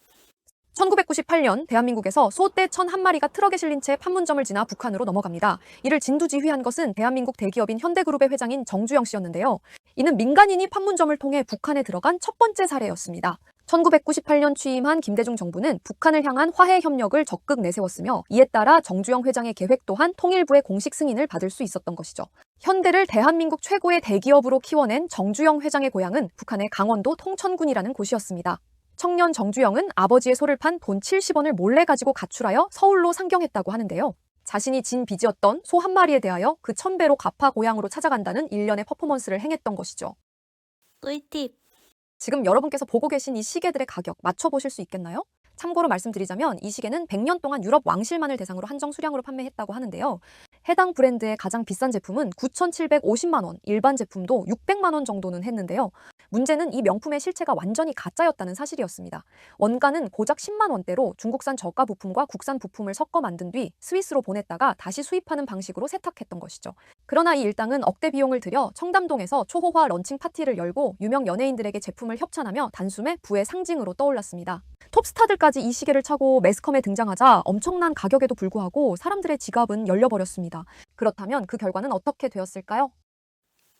[SPEAKER 1] 1998년 대한민국에서 소떼 1,001마리가 트럭에 실린 채 판문점을 지나 북한으로 넘어갑니다. 이를 진두지휘한 것은 대한민국 대기업인 현대그룹의 회장인 정주영 씨였는데요. 이는 민간인이 판문점을 통해 북한에 들어간 첫 번째 사례였습니다. 1998년 취임한 김대중 정부는 북한을 향한 화해 협력을 적극 내세웠으며 이에 따라 정주영 회장의 계획 또한 통일부의 공식 승인을 받을 수 있었던 것이죠. 현대를 대한민국 최고의 대기업으로 키워낸 정주영 회장의 고향은 북한의 강원도 통천군이라는 곳이었습니다. 청년 정주영은 아버지의 소를 판 돈 70원을 몰래 가지고 가출하여 서울로 상경했다고 하는데요. 자신이 진 빚이었던 소 한 마리에 대하여 그 1000배로 갚아 고향으로 찾아간다는 일련의 퍼포먼스를 행했던 것이죠.
[SPEAKER 2] 꿀팁.
[SPEAKER 1] 지금 여러분께서 보고 계신 이 시계들의 가격 맞춰보실 수 있겠나요? 참고로 말씀드리자면 이 시계는 100년 동안 유럽 왕실만을 대상으로 한정 수량으로 판매했다고 하는데요. 해당 브랜드의 가장 비싼 제품은 9,750만 원, 일반 제품도 600만 원 정도는 했는데요. 문제는 이 명품의 실체가 완전히 가짜였다는 사실이었습니다. 원가는 고작 10만 원대로 중국산 저가 부품과 국산 부품을 섞어 만든 뒤 스위스로 보냈다가 다시 수입하는 방식으로 세탁했던 것이죠. 그러나 이 일당은 억대 비용을 들여 청담동에서 초호화 런칭 파티를 열고 유명 연예인들에게 제품을 협찬하며 단숨에 부의 상징으로 떠올랐습니다. 톱스타들까지 이 시계를 차고 매스컴에 등장하자 엄청난 가격에도 불구하고 사람들의 지갑은 열려버렸습니다. 그렇다면 그 결과는 어떻게 되었을까요?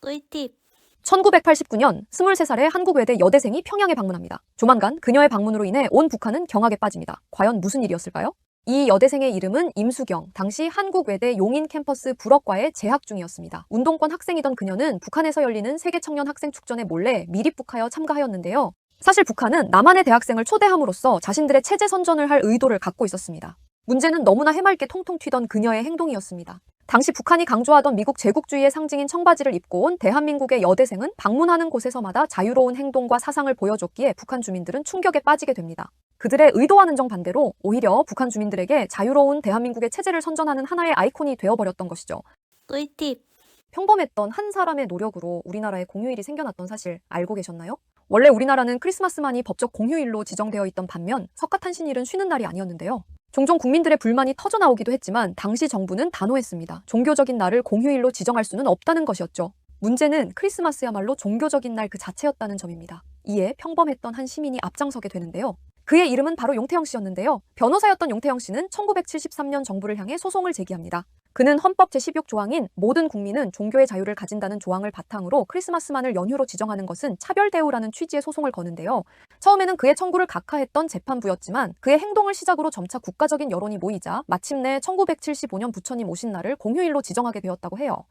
[SPEAKER 2] 꿀팁.
[SPEAKER 1] 1989년 23살의 한국 외대 여대생이 평양에 방문합니다. 조만간 그녀의 방문으로 인해 온 북한은 경악에 빠집니다. 과연 무슨 일이었을까요? 이 여대생의 이름은 임수경, 당시 한국외대 용인 캠퍼스 불어과에 재학 중이었습니다. 운동권 학생이던 그녀는 북한에서 열리는 세계청년학생축전에 몰래 미립북하여 참가하였는데요. 사실 북한은 남한의 대학생을 초대함으로써 자신들의 체제 선전을 할 의도를 갖고 있었습니다. 문제는 너무나 해맑게 통통 튀던 그녀의 행동이었습니다. 당시 북한이 강조하던 미국 제국주의의 상징인 청바지를 입고 온 대한민국의 여대생은 방문하는 곳에서마다 자유로운 행동과 사상을 보여줬기에 북한 주민들은 충격에 빠지게 됩니다. 그들의 의도와는 정반대로 오히려 북한 주민들에게 자유로운 대한민국의 체제를 선전하는 하나의 아이콘이 되어버렸던 것이죠.
[SPEAKER 2] 꿀팁.
[SPEAKER 1] 평범했던 한 사람의 노력으로 우리나라에 공휴일이 생겨났던 사실 알고 계셨나요? 원래 우리나라는 크리스마스만이 법적 공휴일로 지정되어 있던 반면 석가탄신일은 쉬는 날이 아니었는데요. 종종 국민들의 불만이 터져나오기도 했지만 당시 정부는 단호했습니다. 종교적인 날을 공휴일로 지정할 수는 없다는 것이었죠. 문제는 크리스마스야말로 종교적인 날 그 자체였다는 점입니다. 이에 평범했던 한 시민이 앞장서게 되는데요. 그의 이름은 바로 용태영 씨였는데요. 변호사였던 용태영 씨는 1973년 정부를 향해 소송을 제기합니다. 그는 헌법 제16조항인 모든 국민은 종교의 자유를 가진다는 조항을 바탕으로 크리스마스만을 연휴로 지정하는 것은 차별 대우라는 취지의 소송을 거는데요. 처음에는 그의 청구를 각하했던 재판부였지만 그의 행동을 시작으로 점차 국가적인 여론이 모이자 마침내 1975년 부처님 오신 날을 공휴일로 지정하게 되었다고 해요.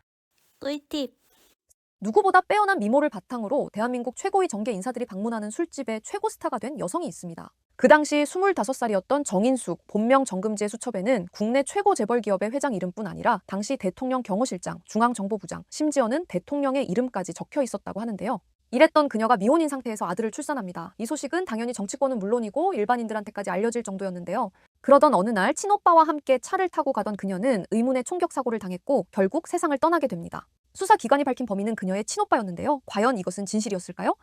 [SPEAKER 2] 꿀팁.
[SPEAKER 1] 누구보다 빼어난 미모를 바탕으로 대한민국 최고의 정계 인사들이 방문하는 술집의 최고 스타가 된 여성이 있습니다. 그 당시 25살이었던 정인숙, 본명 정금지의 수첩에는 국내 최고 재벌 기업의 회장 이름뿐 아니라 당시 대통령 경호실장, 중앙정보부장, 심지어는 대통령의 이름까지 적혀 있었다고 하는데요. 이랬던 그녀가 미혼인 상태에서 아들을 출산합니다. 이 소식은 당연히 정치권은 물론이고 일반인들한테까지 알려질 정도였는데요. 그러던 어느 날 친오빠와 함께 차를 타고 가던 그녀는 의문의 총격 사고를 당했고 결국 세상을 떠나게 됩니다. 수사기관이 밝힌 범인은 그녀의 친오빠였는데요. 과연 이것은 진실이었을까요?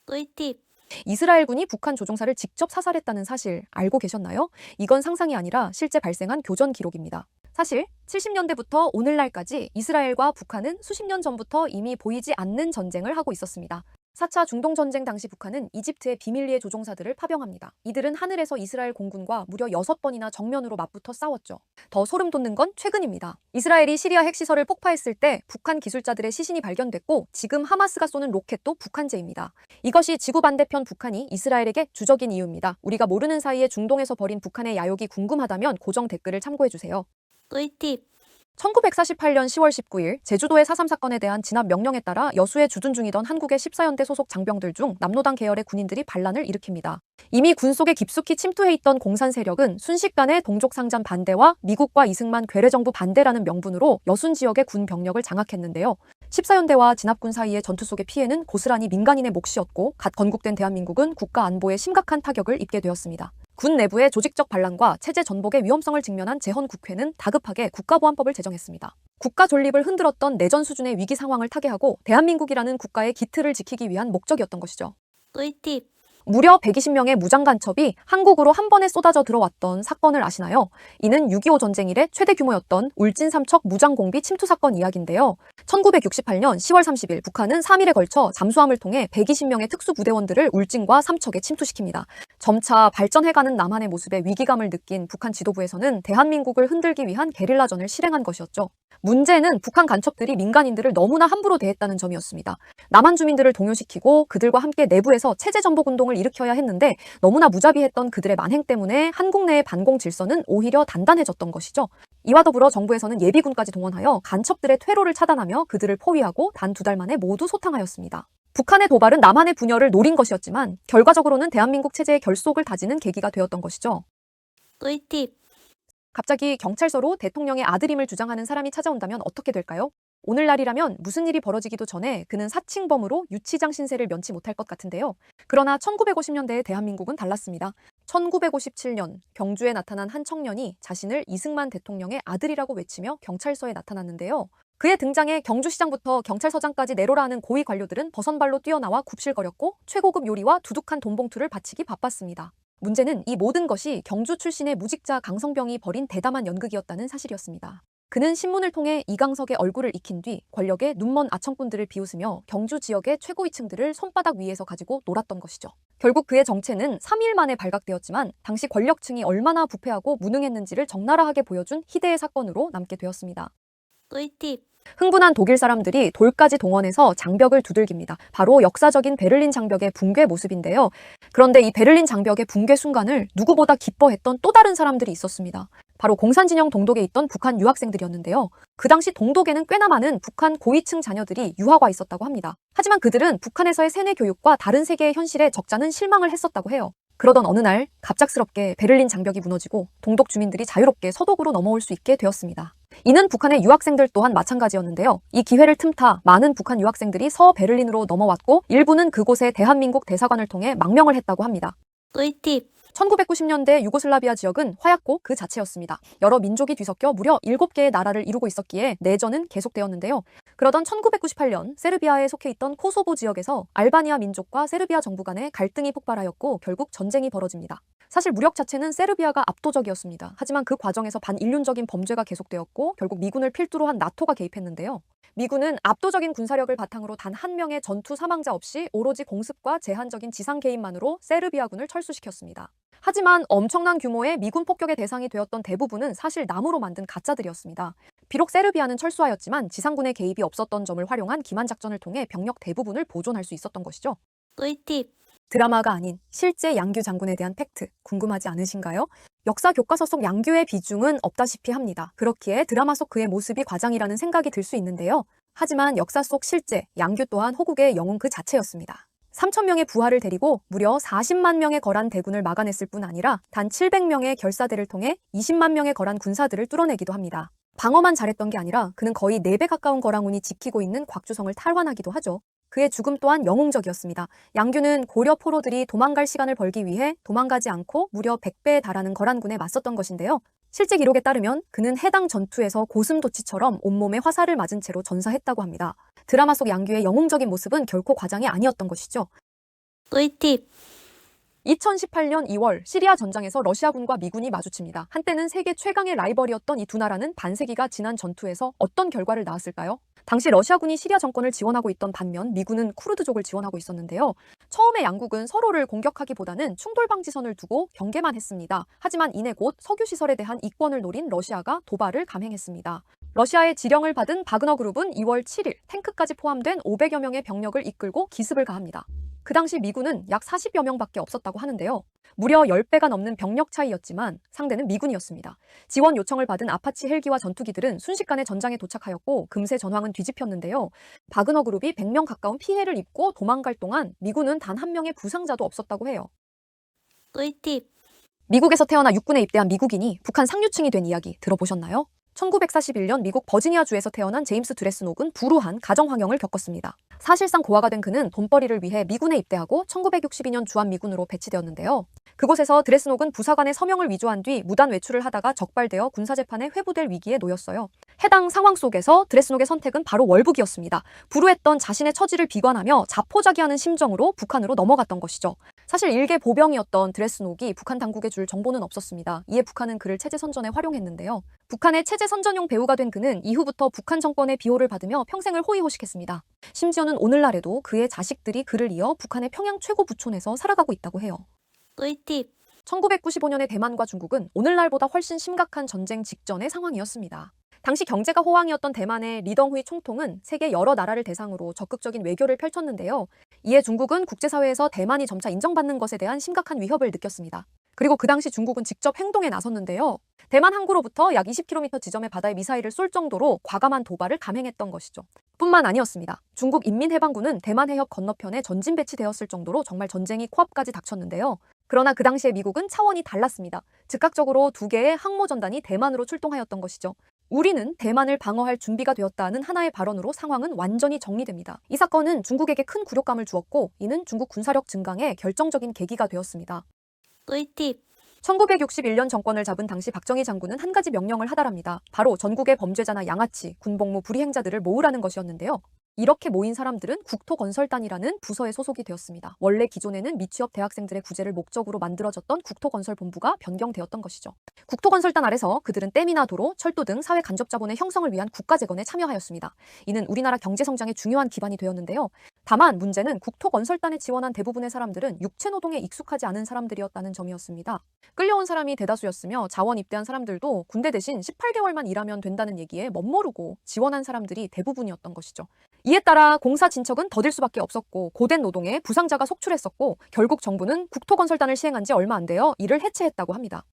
[SPEAKER 2] 꿀팁.
[SPEAKER 1] 이스라엘군이 북한 조종사를 직접 사살했다는 사실 알고 계셨나요? 이건 상상이 아니라 실제 발생한 교전 기록입니다. 사실 70년대부터 오늘날까지 이스라엘과 북한은 수십 년 전부터 이미 보이지 않는 전쟁을 하고 있었습니다. 4차 중동전쟁 당시 북한은 이집트의 비밀리에 조종사들을 파병합니다. 이들은 하늘에서 이스라엘 공군과 무려 6번이나 정면으로 맞붙어 싸웠죠. 더 소름 돋는 건 최근입니다. 이스라엘이 시리아 핵시설을 폭파했을 때 북한 기술자들의 시신이 발견됐고 지금 하마스가 쏘는 로켓도 북한제입니다. 이것이 지구 반대편 북한이 이스라엘에게 주적인 이유입니다. 우리가 모르는 사이에 중동에서 벌인 북한의 야욕이 궁금하다면 고정 댓글을 참고해주세요.
[SPEAKER 2] 꿀팁.
[SPEAKER 1] 1948년 10월 19일 제주도의 4.3 사건에 대한 진압 명령에 따라 여수에 주둔 중이던 한국의 14연대 소속 장병들 중 남로당 계열의 군인들이 반란을 일으킵니다. 이미 군 속에 깊숙이 침투해 있던 공산 세력은 순식간에 동족 상잔 반대와 미국과 이승만 괴뢰정부 반대라는 명분으로 여순 지역의 군 병력을 장악했는데요. 14연대와 진압군 사이의 전투 속의 피해는 고스란히 민간인의 몫이었고 갓 건국된 대한민국은 국가 안보에 심각한 타격을 입게 되었습니다. 군 내부의 조직적 반란과 체제 전복의 위험성을 직면한 재헌국회는 다급하게 국가보안법을 제정했습니다. 국가 존립을 흔들었던 내전 수준의 위기 상황을 타개하고 대한민국이라는 국가의 기틀을 지키기 위한 목적이었던 것이죠.
[SPEAKER 2] 꿀팁.
[SPEAKER 1] 무려 120명의 무장 간첩이 한국으로 한 번에 쏟아져 들어왔던 사건을 아시나요? 이는 6.25 전쟁 이래 최대 규모였던 울진 삼척 무장공비 침투 사건 이야기인데요. 1968년 10월 30일 북한은 3일에 걸쳐 잠수함을 통해 120명의 특수부대원들을 울진과 삼척에 침투시킵니다. 점차 발전해가는 남한의 모습에 위기감을 느낀 북한 지도부에서는 대한민국을 흔들기 위한 게릴라전을 실행한 것이었죠. 문제는 북한 간첩들이 민간인들을 너무나 함부로 대했다는 점이었습니다. 남한 주민들을 동요시키고 그들과 함께 내부에서 체제 전복 운동을 일으켜야 했는데 너무나 무자비했던 그들의 만행 때문에 한국 내의 반공 질서는 오히려 단단해졌던 것이죠. 이와 더불어 정부에서는 예비군까지 동원하여 간첩들의 퇴로를 차단하며 그들을 포위하고 단 2달 만에 모두 소탕하였습니다. 북한의 도발은 남한의 분열을 노린 것이었지만 결과적으로는 대한민국 체제의 결속을 다지는 계기가 되었던 것이죠.
[SPEAKER 2] 꿀팁.
[SPEAKER 1] 갑자기 경찰서로 대통령의 아들임을 주장하는 사람이 찾아온다면 어떻게 될까요? 오늘날이라면 무슨 일이 벌어지기도 전에 그는 사칭범으로 유치장 신세를 면치 못할 것 같은데요. 그러나 1950년대의 대한민국은 달랐습니다. 1957년 경주에 나타난 한 청년이 자신을 이승만 대통령의 아들이라고 외치며 경찰서에 나타났는데요. 그의 등장에 경주시장부터 경찰서장까지 내로라 하는 고위 관료들은 버선발로 뛰어나와 굽실거렸고 최고급 요리와 두둑한 돈봉투를 바치기 바빴습니다. 문제는 이 모든 것이 경주 출신의 무직자 강성병이 벌인 대담한 연극이었다는 사실이었습니다. 그는 신문을 통해 이강석의 얼굴을 익힌 뒤 권력의 눈먼 아청꾼들을 비웃으며 경주 지역의 최고위층들을 손바닥 위에서 가지고 놀았던 것이죠. 결국 그의 정체는 3일 만에 발각되었지만 당시 권력층이 얼마나 부패하고 무능했는지를 적나라하게 보여준 희대의 사건으로 남게 되었습니다.
[SPEAKER 2] 꿀팁.
[SPEAKER 1] 흥분한 독일 사람들이 돌까지 동원해서 장벽을 두들깁니다. 바로 역사적인 베를린 장벽의 붕괴 모습인데요. 그런데 이 베를린 장벽의 붕괴 순간을 누구보다 기뻐했던 또 다른 사람들이 있었습니다. 바로 공산진영 동독에 있던 북한 유학생들이었는데요. 그 당시 동독에는 꽤나 많은 북한 고위층 자녀들이 유학 와 있었다고 합니다. 하지만 그들은 북한에서의 세뇌 교육과 다른 세계의 현실에 적잖은 실망을 했었다고 해요. 그러던 어느 날 갑작스럽게 베를린 장벽이 무너지고 동독 주민들이 자유롭게 서독으로 넘어올 수 있게 되었습니다. 이는 북한의 유학생들 또한 마찬가지였는데요. 이 기회를 틈타 많은 북한 유학생들이 서베를린으로 넘어왔고 일부는 그곳에 대한민국 대사관을 통해 망명을 했다고 합니다.
[SPEAKER 2] 꿀팁.
[SPEAKER 1] 1990년대 유고슬라비아 지역은 화약고 그 자체였습니다. 여러 민족이 뒤섞여 무려 7개의 나라를 이루고 있었기에 내전은 계속되었는데요. 그러던 1998년 세르비아에 속해 있던 코소보 지역에서 알바니아 민족과 세르비아 정부 간의 갈등이 폭발하였고 결국 전쟁이 벌어집니다. 사실 무력 자체는 세르비아가 압도적이었습니다. 하지만 그 과정에서 반인륜적인 범죄가 계속되었고 결국 미군을 필두로 한 나토가 개입했는데요. 미군은 압도적인 군사력을 바탕으로 단 한 명의 전투 사망자 없이 오로지 공습과 제한적인 지상 개입만으로 세르비아군을 철수시켰습니다. 하지만 엄청난 규모의 미군 폭격의 대상이 되었던 대부분은 사실 나무로 만든 가짜들이었습니다. 비록 세르비아는 철수하였지만 지상군의 개입이 없었던 점을 활용한 기만 작전을 통해 병력 대부분을 보존할 수 있었던 것이죠.
[SPEAKER 2] 꿀팁.
[SPEAKER 1] 드라마가 아닌 실제 양규 장군에 대한 팩트 궁금하지 않으신가요? 역사 교과서 속 양규의 비중은 없다시피 합니다. 그렇기에 드라마 속 그의 모습이 과장이라는 생각이 들 수 있는데요. 하지만 역사 속 실제 양규 또한 호국의 영웅 그 자체였습니다. 3,000명의 부하를 데리고 무려 40만 명의 거란 대군을 막아냈을 뿐 아니라 단 700명의 결사대를 통해 20만 명의 거란 군사들을 뚫어내기도 합니다. 방어만 잘했던 게 아니라 그는 거의 4배 가까운 거란군이 지키고 있는 곽주성을 탈환하기도 하죠. 그의 죽음 또한 영웅적이었습니다. 양규는 고려 포로들이 도망갈 시간을 벌기 위해 도망가지 않고 무려 100배에 달하는 거란군에 맞섰던 것인데요. 실제 기록에 따르면 그는 해당 전투에서 고슴도치처럼 온몸에 화살을 맞은 채로 전사했다고 합니다. 드라마 속 양규의 영웅적인 모습은 결코 과장이 아니었던 것이죠.
[SPEAKER 2] 꿀팁.
[SPEAKER 1] 2018년 2월 시리아 전장에서 러시아군과 미군이 마주칩니다. 한때는 세계 최강의 라이벌이었던 이 두 나라는 반세기가 지난 전투에서 어떤 결과를 낳았을까요? 당시 러시아군이 시리아 정권을 지원하고 있던 반면 미군은 쿠르드족을 지원하고 있었는데요. 처음에 양국은 서로를 공격하기보다는 충돌 방지선을 두고 경계만 했습니다. 하지만 이내 곧 석유시설에 대한 이권을 노린 러시아가 도발을 감행했습니다. 러시아의 지령을 받은 바그너 그룹은 2월 7일 탱크까지 포함된 500여 명의 병력을 이끌고 기습을 가합니다. 그 당시 미군은 약 40여 명밖에 없었다고 하는데요. 무려 10배가 넘는 병력 차이였지만 상대는 미군이었습니다. 지원 요청을 받은 아파치 헬기와 전투기들은 순식간에 전장에 도착하였고 금세 전황은 뒤집혔는데요. 바그너 그룹이 100명 가까운 피해를 입고 도망갈 동안 미군은 단 한 명의 부상자도 없었다고 해요.
[SPEAKER 2] 꿀팁.
[SPEAKER 1] 미국에서 태어나 육군에 입대한 미국인이 북한 상류층이 된 이야기 들어보셨나요? 1941년 미국 버지니아주에서 태어난 제임스 드레스녹은 불우한 가정 환경을 겪었습니다. 사실상 고아가 된 그는 돈벌이를 위해 미군에 입대하고 1962년 주한미군으로 배치되었는데요. 그곳에서 드레스녹은 부사관의 서명을 위조한 뒤 무단 외출을 하다가 적발되어 군사재판에 회부될 위기에 놓였어요. 해당 상황 속에서 드레스녹의 선택은 바로 월북이었습니다. 불우했던 자신의 처지를 비관하며 자포자기하는 심정으로 북한으로 넘어갔던 것이죠. 사실 일개 보병이었던 드레스녹이 북한 당국에 줄 정보는 없었습니다. 이에 북한은 그를 체제선전에 활용했는데요. 북한의 체제선전용 배우가 된 그는 이후부터 북한 정권의 비호를 받으며 평생을 호의호식했습니다. 심지어는 오늘날에도 그의 자식들이 그를 이어 북한의 평양 최고 부촌에서 살아가고 있다고 해요.
[SPEAKER 2] 꿀팁.
[SPEAKER 1] 1995년의 대만과 중국은 오늘날보다 훨씬 심각한 전쟁 직전의 상황이었습니다. 당시 경제가 호황이었던 대만의 리덩후이 총통은 세계 여러 나라를 대상으로 적극적인 외교를 펼쳤는데요. 이에 중국은 국제사회에서 대만이 점차 인정받는 것에 대한 심각한 위협을 느꼈습니다. 그리고 그 당시 중국은 직접 행동에 나섰는데요. 대만 항구로부터 약 20km 지점의 바다에 미사일을 쏠 정도로 과감한 도발을 감행했던 것이죠. 뿐만 아니었습니다. 중국 인민해방군은 대만 해협 건너편에 전진 배치되었을 정도로 정말 전쟁이 코앞까지 닥쳤는데요. 그러나 그 당시에 미국은 차원이 달랐습니다. 즉각적으로 2개의 항모전단이 대만으로 출동하였던 것이죠. 우리는 대만을 방어할 준비가 되었다는 하나의 발언으로 상황은 완전히 정리됩니다. 이 사건은 중국에게 큰 굴욕감을 주었고 이는 중국 군사력 증강의 결정적인 계기가 되었습니다.
[SPEAKER 2] 꿀팁.
[SPEAKER 1] 1961년 정권을 잡은 당시 박정희 장군은 한 가지 명령을 하달합니다. 바로 전국의 범죄자나 양아치, 군복무 불이행자들을 모으라는 것이었는데요. 이렇게 모인 사람들은 국토건설단이라는 부서에 소속이 되었습니다. 원래 기존에는 미취업 대학생들의 구제를 목적으로 만들어졌던 국토건설본부가 변경되었던 것이죠. 국토건설단 아래서 그들은 댐이나 도로, 철도 등 사회 간접자본의 형성을 위한 국가재건에 참여하였습니다. 이는 우리나라 경제성장의 중요한 기반이 되었는데요. 다만 문제는 국토건설단에 지원한 대부분의 사람들은 육체노동에 익숙하지 않은 사람들이었다는 점이었습니다. 끌려온 사람이 대다수였으며 자원 입대한 사람들도 군대 대신 18개월만 일하면 된다는 얘기에 멋모르고 지원한 사람들이 대부분이었던 것이죠. 이에 따라 공사 진척은 더딜 수밖에 없었고 고된 노동에 부상자가 속출했었고 결국 정부는 국토건설단을 시행한 지 얼마 안 되어 이를 해체했다고 합니다.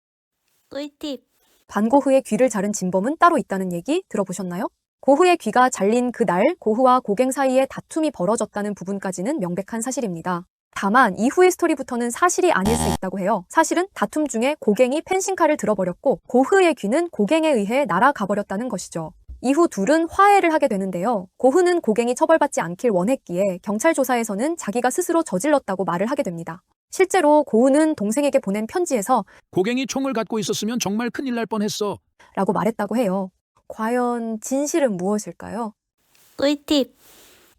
[SPEAKER 2] 꿀팁.
[SPEAKER 1] 반고흐의 귀를 자른 진범은 따로 있다는 얘기 들어보셨나요? 고흐의 귀가 잘린 그날 고흐와 고갱 사이에 다툼이 벌어졌다는 부분까지는 명백한 사실입니다. 다만 이후의 스토리부터는 사실이 아닐 수 있다고 해요. 사실은 다툼 중에 고갱이 펜싱칼을 들어버렸고 고흐의 귀는 고갱에 의해 날아가버렸다는 것이죠. 이후 둘은 화해를 하게 되는데요. 고흐는 고갱이 처벌받지 않길 원했기에 경찰 조사에서는 자기가 스스로 저질렀다고 말을 하게 됩니다. 실제로 고흐는 동생에게 보낸 편지에서
[SPEAKER 4] 고갱이 총을 갖고 있었으면 정말 큰일 날 뻔했어.
[SPEAKER 1] 라고 말했다고 해요. 과연 진실은 무엇일까요?
[SPEAKER 2] 꿀팁.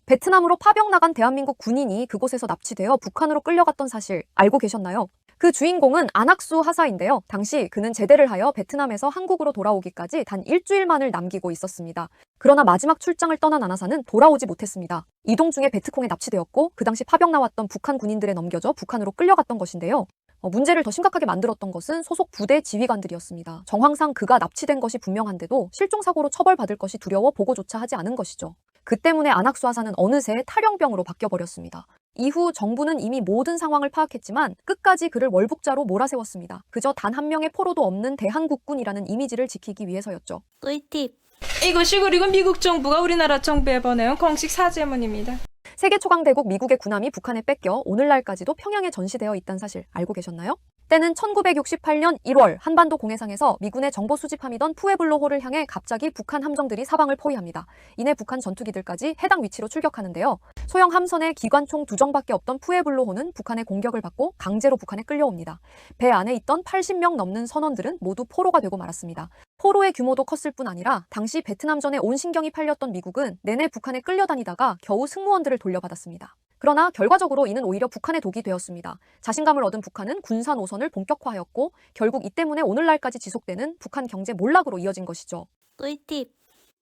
[SPEAKER 1] 베트남으로 파병 나간 대한민국 군인이 그곳에서 납치되어 북한으로 끌려갔던 사실 알고 계셨나요? 그 주인공은 안학수 하사인데요. 당시 그는 제대를 하여 베트남에서 한국으로 돌아오기까지 단 일주일만을 남기고 있었습니다. 그러나 마지막 출장을 떠난 안하사는 돌아오지 못했습니다. 이동 중에 베트콩에 납치되었고 그 당시 파병 나왔던 북한 군인들에 넘겨져 북한으로 끌려갔던 것인데요. 문제를 더 심각하게 만들었던 것은 소속 부대 지휘관들이었습니다. 정황상 그가 납치된 것이 분명한데도 실종사고로 처벌받을 것이 두려워 보고조차 하지 않은 것이죠. 그 때문에 안학수 하사는 어느새 탈영병으로 바뀌어버렸습니다. 이후 정부는 이미 모든 상황을 파악했지만 끝까지 그를 월북자로 몰아세웠습니다. 그저 단 한 명의 포로도 없는 대한국군이라는 이미지를 지키기 위해서였죠.
[SPEAKER 2] 꿀팁.
[SPEAKER 9] 이것이 그리고 미국 정부가 우리나라 정부에 보내온 공식 사죄문입니다.
[SPEAKER 1] 세계 초강대국 미국의 군함이 북한에 뺏겨 오늘날까지도 평양에 전시되어 있다는 사실 알고 계셨나요? 때는 1968년 1월 한반도 공해상에서 미군의 정보 수집함이던 푸에블로호를 향해 갑자기 북한 함정들이 사방을 포위합니다. 이내 북한 전투기들까지 해당 위치로 출격하는데요. 소형 함선에 기관총 2정밖에 없던 푸에블로호는 북한의 공격을 받고 강제로 북한에 끌려옵니다. 배 안에 있던 80명 넘는 선원들은 모두 포로가 되고 말았습니다. 포로의 규모도 컸을 뿐 아니라 당시 베트남전에 온 신경이 팔렸던 미국은 내내 북한에 끌려다니다가 겨우 승무원들을 돌려받았습니다. 그러나 결과적으로 이는 오히려 북한의 독이 되었습니다. 자신감을 얻은 북한은 군사 노선을 본격화하였고 결국 이 때문에 오늘날까지 지속되는 북한 경제 몰락으로 이어진 것이죠.
[SPEAKER 2] 꿀팁.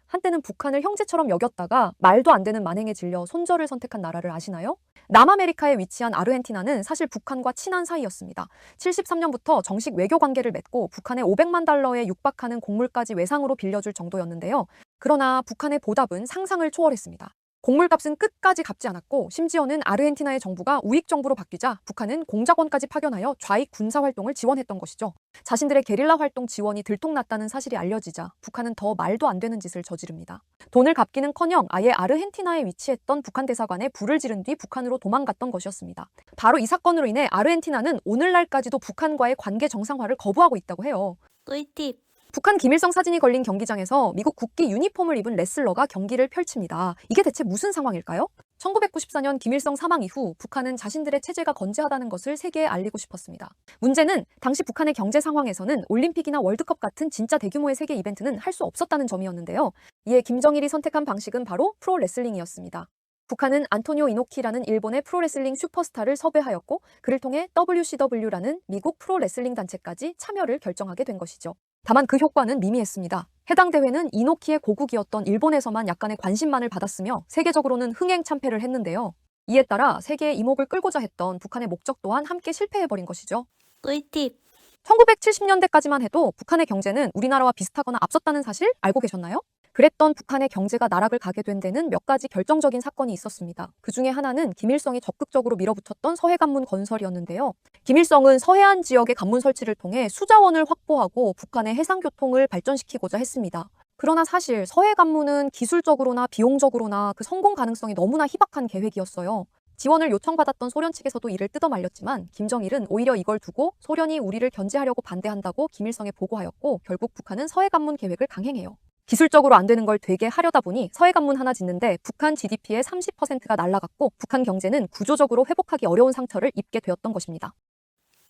[SPEAKER 1] 한때는 북한을 형제처럼 여겼다가 말도 안 되는 만행에 질려 손절을 선택한 나라를 아시나요? 남아메리카에 위치한 아르헨티나는 사실 북한과 친한 사이였습니다. 73년부터 정식 외교 관계를 맺고 북한에 500만 달러에 육박하는 곡물까지 외상으로 빌려줄 정도였는데요. 그러나 북한의 보답은 상상을 초월했습니다. 곡물값은 끝까지 갚지 않았고 심지어는 아르헨티나의 정부가 우익 정부로 바뀌자 북한은 공작원까지 파견하여 좌익 군사활동을 지원했던 것이죠. 자신들의 게릴라 활동 지원이 들통났다는 사실이 알려지자 북한은 더 말도 안 되는 짓을 저지릅니다. 돈을 갚기는커녕 아예 아르헨티나에 위치했던 북한 대사관에 불을 지른 뒤 북한으로 도망갔던 것이었습니다. 바로 이 사건으로 인해 아르헨티나는 오늘날까지도 북한과의 관계 정상화를 거부하고 있다고 해요.
[SPEAKER 2] 꿀팁.
[SPEAKER 1] 북한 김일성 사진이 걸린 경기장에서 미국 국기 유니폼을 입은 레슬러가 경기를 펼칩니다. 이게 대체 무슨 상황일까요? 1994년 김일성 사망 이후 북한은 자신들의 체제가 건재하다는 것을 세계에 알리고 싶었습니다. 문제는 당시 북한의 경제 상황에서는 올림픽이나 월드컵 같은 진짜 대규모의 세계 이벤트는 할 수 없었다는 점이었는데요. 이에 김정일이 선택한 방식은 바로 프로레슬링이었습니다. 북한은 안토니오 이노키라는 일본의 프로레슬링 슈퍼스타를 섭외하였고 그를 통해 WCW라는 미국 프로레슬링 단체까지 참여를 결정하게 된 것이죠. 다만 그 효과는 미미했습니다. 해당 대회는 이노키의 고국이었던 일본에서만 약간의 관심만을 받았으며 세계적으로는 흥행참패를 했는데요. 이에 따라 세계의 이목을 끌고자 했던 북한의 목적 또한 함께 실패해버린 것이죠.
[SPEAKER 2] 꿀팁.
[SPEAKER 1] 1970년대까지만 해도 북한의 경제는 우리나라와 비슷하거나 앞섰다는 사실 알고 계셨나요? 그랬던 북한의 경제가 나락을 가게 된 데는 몇 가지 결정적인 사건이 있었습니다. 그 중에 하나는 김일성이 적극적으로 밀어붙였던 서해관문 건설이었는데요. 김일성은 서해안 지역의 관문 설치를 통해 수자원을 확보하고 북한의 해상교통을 발전시키고자 했습니다. 그러나 사실 서해관문은 기술적으로나 비용적으로나 그 성공 가능성이 너무나 희박한 계획이었어요. 지원을 요청받았던 소련 측에서도 이를 뜯어말렸지만 김정일은 오히려 이걸 두고 소련이 우리를 견제하려고 반대한다고 김일성에 보고하였고 결국 북한은 서해관문 계획을 강행해요. 기술적으로 안 되는 걸 되게 하려다 보니 서해관문 하나 짓는데 북한 GDP의 30%가 날아갔고 북한 경제는 구조적으로 회복하기 어려운 상처를 입게 되었던 것입니다.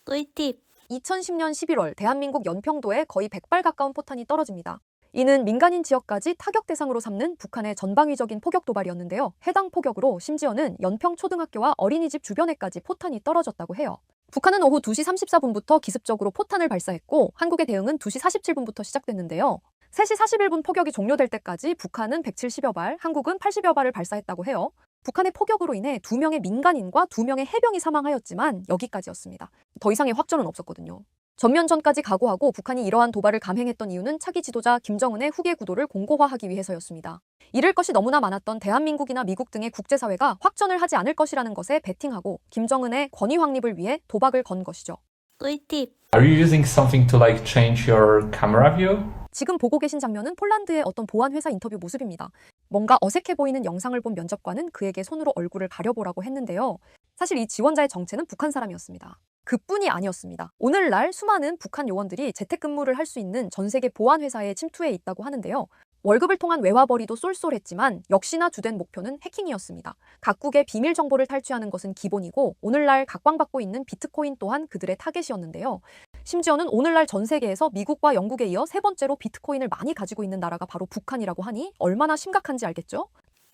[SPEAKER 2] 꿀팁.
[SPEAKER 1] 2010년 11월 대한민국 연평도에 거의 100발 가까운 포탄이 떨어집니다. 이는 민간인 지역까지 타격 대상으로 삼는 북한의 전방위적인 포격 도발이었는데요. 해당 포격으로 심지어는 연평초등학교와 어린이집 주변에까지 포탄이 떨어졌다고 해요. 북한은 오후 2시 34분부터 기습적으로 포탄을 발사했고 한국의 대응은 2시 47분부터 시작됐는데요. 3시 41분 포격이 종료될 때까지 북한은 170여 발, 한국은 80여 발을 발사했다고 해요. 북한의 포격으로 인해 2명의 민간인과 2명의 해병이 사망하였지만 여기까지였습니다. 더 이상의 확전은 없었거든요. 전면전까지 각오하고 북한이 이러한 도발을 감행했던 이유는 차기 지도자 김정은의 후계 구도를 공고화하기 위해서였습니다. 잃을 것이 너무나 많았던 대한민국이나 미국 등의 국제사회가 확전을 하지 않을 것이라는 것에 베팅하고 김정은의 권위 확립을 위해 도박을 건 것이죠.
[SPEAKER 2] 꿀팁.
[SPEAKER 10] Are you using something to like change your camera view?
[SPEAKER 1] 지금 보고 계신 장면은 폴란드의 어떤 보안 회사 인터뷰 모습입니다. 뭔가 어색해 보이는 영상을 본 면접관은 그에게 손으로 얼굴을 가려보라고 했는데요. 사실 이 지원자의 정체는 북한 사람이었습니다. 그뿐이 아니었습니다. 오늘날 수많은 북한 요원들이 재택근무를 할 수 있는 전 세계 보안 회사에 침투해 있다고 하는데요. 월급을 통한 외화벌이도 쏠쏠했지만 역시나 주된 목표는 해킹이었습니다. 각국의 비밀 정보를 탈취하는 것은 기본이고 오늘날 각광받고 있는 비트코인 또한 그들의 타겟이었는데요. 심지어는 오늘날 전 세계에서 미국과 영국에 이어 3번째로 비트코인을 많이 가지고 있는 나라가 바로 북한이라고 하니 얼마나 심각한지 알겠죠?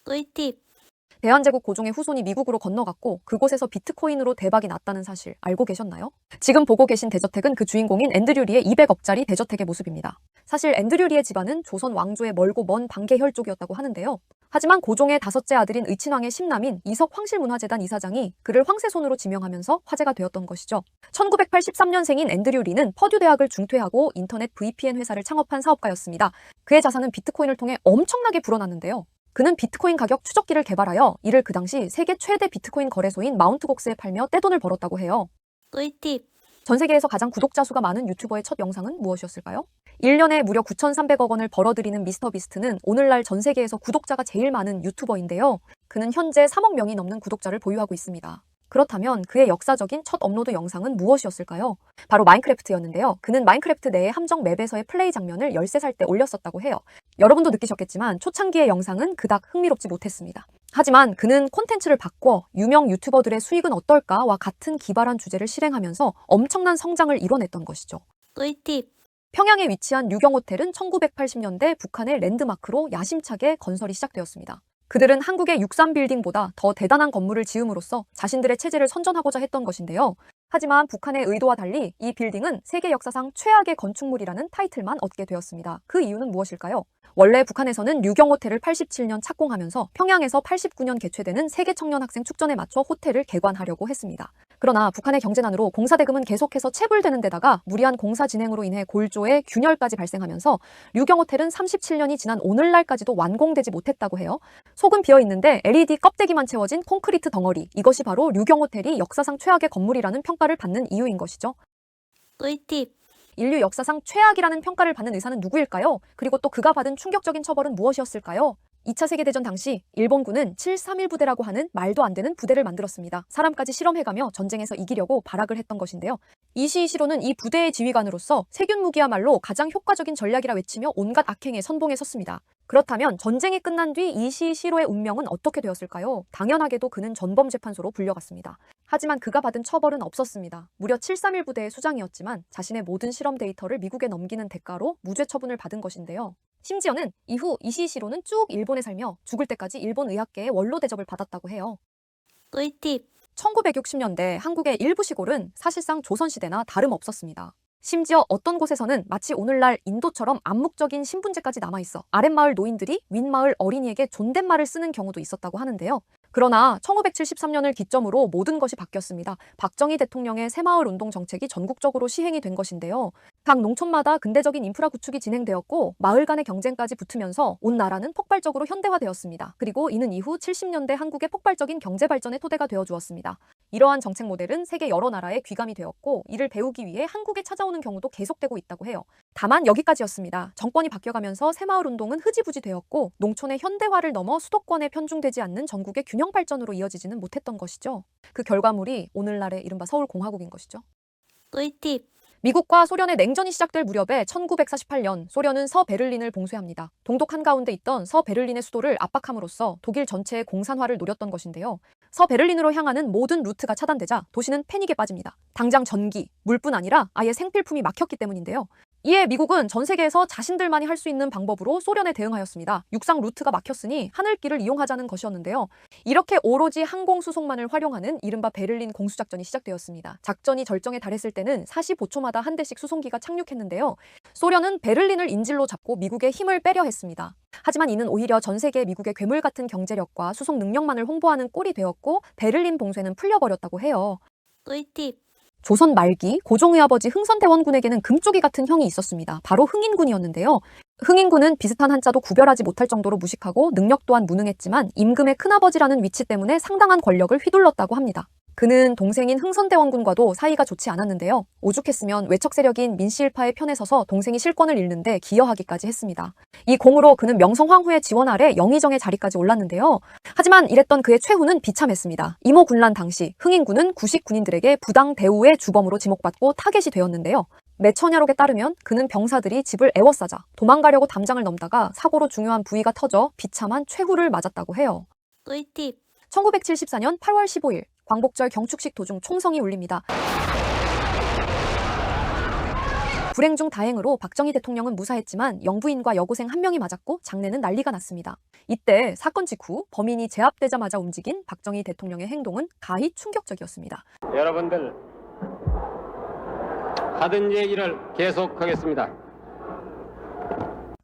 [SPEAKER 2] 꿀팁.
[SPEAKER 1] 대한제국 고종의 후손이 미국으로 건너갔고 그곳에서 비트코인으로 대박이 났다는 사실 알고 계셨나요? 지금 보고 계신 대저택은 그 주인공인 앤드류 리의 200억짜리 대저택의 모습입니다. 사실 앤드류 리의 집안은 조선 왕조의 멀고 먼 방계 혈족이었다고 하는데요. 하지만 고종의 5째 아들인 의친왕의 10남인 이석 황실문화재단 이사장이 그를 황새손으로 지명하면서 화제가 되었던 것이죠. 1983년생인 앤드류 리는 퍼듀 대학을 중퇴하고 인터넷 VPN 회사를 창업한 사업가였습니다. 그의 자산은 비트코인을 통해 엄청나게 불어났는데요. 그는 비트코인 가격 추적기를 개발하여 이를 그 당시 세계 최대 비트코인 거래소인 마운트곡스에 팔며 떼돈을 벌었다고 해요.
[SPEAKER 2] 꿀팁.
[SPEAKER 1] 전 세계에서 가장 구독자 수가 많은 유튜버의 첫 영상은 무엇이었을까요? 1년에 무려 9,300억 원을 벌어들이는 미스터 비스트는 오늘날 전 세계에서 구독자가 제일 많은 유튜버인데요. 그는 현재 3억 명이 넘는 구독자를 보유하고 있습니다. 그렇다면 그의 역사적인 첫 업로드 영상은 무엇이었을까요? 바로 마인크래프트였는데요. 그는 마인크래프트 내의 함정 맵에서의 플레이 장면을 13살 때 올렸었다고 해요. 여러분도 느끼셨겠지만 초창기의 영상은 그닥 흥미롭지 못했습니다. 하지만 그는 콘텐츠를 바꿔 유명 유튜버들의 수익은 어떨까와 같은 기발한 주제를 실행하면서 엄청난 성장을 이뤄냈던 것이죠.
[SPEAKER 2] 꿀팁.
[SPEAKER 1] 평양에 위치한 류경호텔은 1980년대 북한의 랜드마크로 야심차게 건설이 시작되었습니다. 그들은 한국의 63빌딩보다 더 대단한 건물을 지음으로써 자신들의 체제를 선전하고자 했던 것인데요. 하지만 북한의 의도와 달리 이 빌딩은 세계 역사상 최악의 건축물이라는 타이틀만 얻게 되었습니다. 그 이유는 무엇일까요? 원래 북한에서는 류경호텔을 87년 착공하면서 평양에서 89년 개최되는 세계 청년 학생 축전에 맞춰 호텔을 개관하려고 했습니다. 그러나 북한의 경제난으로 공사대금은 계속해서 체불되는 데다가 무리한 공사 진행으로 인해 골조에 균열까지 발생하면서 류경호텔은 37년이 지난 오늘날까지도 완공되지 못했다고 해요. 속은 비어있는데 LED 껍데기만 채워진 콘크리트 덩어리, 이것이 바로 류경호텔이 역사상 최악의 건물이라는 평가를 받는 이유인 것이죠.
[SPEAKER 2] 꿀팁.
[SPEAKER 1] 인류 역사상 최악이라는 평가를 받는 의사는 누구일까요? 그리고 또 그가 받은 충격적인 처벌은 무엇이었을까요? 2차 세계대전 당시 일본군은 731 부대라고 하는 말도 안 되는 부대를 만들었습니다. 사람까지 실험해가며 전쟁에서 이기려고 발악을 했던 것인데요. 이시이시로는 이 부대의 지휘관으로서 세균 무기야말로 가장 효과적인 전략이라 외치며 온갖 악행에 선봉에 섰습니다. 그렇다면 전쟁이 끝난 뒤 이시이시로의 운명은 어떻게 되었을까요? 당연하게도 그는 전범재판소로 불려갔습니다. 하지만 그가 받은 처벌은 없었습니다. 무려 731 부대의 수장이었지만 자신의 모든 실험 데이터를 미국에 넘기는 대가로 무죄 처분을 받은 것인데요. 심지어는 이후 이시이시로는 쭉 일본에 살며 죽을 때까지 일본 의학계의 원로 대접을 받았다고 해요.
[SPEAKER 2] 꿀팁.
[SPEAKER 1] 1960년대 한국의 일부 시골은 사실상 조선시대나 다름없었습니다. 심지어 어떤 곳에서는 마치 오늘날 인도처럼 암묵적인 신분제까지 남아있어 아랫마을 노인들이 윗마을 어린이에게 존댓말을 쓰는 경우도 있었다고 하는데요. 그러나 1973년을 기점으로 모든 것이 바뀌었습니다. 박정희 대통령의 새마을 운동 정책이 전국적으로 시행이 된 것인데요. 각 농촌마다 근대적인 인프라 구축이 진행되었고 마을 간의 경쟁까지 붙으면서 온 나라는 폭발적으로 현대화되었습니다. 그리고 이는 이후 70년대 한국의 폭발적인 경제 발전의 토대가 되어주었습니다. 이러한 정책 모델은 세계 여러 나라에 귀감이 되었고 이를 배우기 위해 한국에 찾아오는 경우도 계속되고 있다고 해요. 다만 여기까지였습니다. 정권이 바뀌어가면서 새마을 운동은 흐지부지 되었고 농촌의 현대화를 넘어 수도권에 편중되지 않는 전국의 균형 발전으로 이어지지는 못했던 것이죠. 그 결과물이 오늘날의 이른바 서울공화국인 것이죠.
[SPEAKER 2] 꿀팁.
[SPEAKER 1] 미국과 소련의 냉전이 시작될 무렵에 1948년 소련은 서베를린을 봉쇄합니다. 동독 한가운데 있던 서베를린의 수도를 압박함으로써 독일 전체의 공산화를 노렸던 것인데요. 서베를린으로 향하는 모든 루트가 차단되자 도시는 패닉에 빠집니다. 당장 전기, 물뿐 아니라 아예 생필품이 막혔기 때문인데요. 이에 미국은 전 세계에서 자신들만이 할 수 있는 방법으로 소련에 대응하였습니다. 육상 루트가 막혔으니 하늘길을 이용하자는 것이었는데요. 이렇게 오로지 항공수송만을 활용하는 이른바 베를린 공수작전이 시작되었습니다. 작전이 절정에 달했을 때는 45초마다 한 대씩 수송기가 착륙했는데요. 소련은 베를린을 인질로 잡고 미국의 힘을 빼려 했습니다. 하지만 이는 오히려 전 세계 미국의 괴물 같은 경제력과 수송 능력만을 홍보하는 꼴이 되었고 베를린 봉쇄는 풀려버렸다고 해요.
[SPEAKER 2] 꿀팁.
[SPEAKER 1] 조선 말기 고종의 아버지 흥선대원군에게는 금쪽이 같은 형이 있었습니다. 바로 흥인군이었는데요. 흥인군은 비슷한 한자도 구별하지 못할 정도로 무식하고 능력 또한 무능했지만 임금의 큰아버지라는 위치 때문에 상당한 권력을 휘둘렀다고 합니다. 그는 동생인 흥선대원군과도 사이가 좋지 않았는데요. 오죽했으면 외척 세력인 민씨일파의 편에 서서 동생이 실권을 잃는데 기여하기까지 했습니다. 이 공으로 그는 명성황후의 지원 아래 영의정의 자리까지 올랐는데요. 하지만 이랬던 그의 최후는 비참했습니다. 이모군란 당시 흥인군은 구식 군인들에게 부당 대우의 주범으로 지목받고 타겟이 되었는데요. 매처녀록에 따르면 그는 병사들이 집을 에워싸자 도망가려고 담장을 넘다가 사고로 중요한 부위가 터져 비참한 최후를 맞았다고 해요.
[SPEAKER 2] 꿀팁.
[SPEAKER 1] 1974년 8월 15일 광복절 경축식 도중 총성이 울립니다. 불행 중 다행으로 박정희 대통령은 무사했지만 영부인과 여고생 1명이 맞았고 장례는 난리가 났습니다. 이때 사건 직후 범인이 제압되자마자 움직인 박정희 대통령의 행동은 가히 충격적이었습니다.
[SPEAKER 11] 여러분들 하던 얘기를 계속하겠습니다.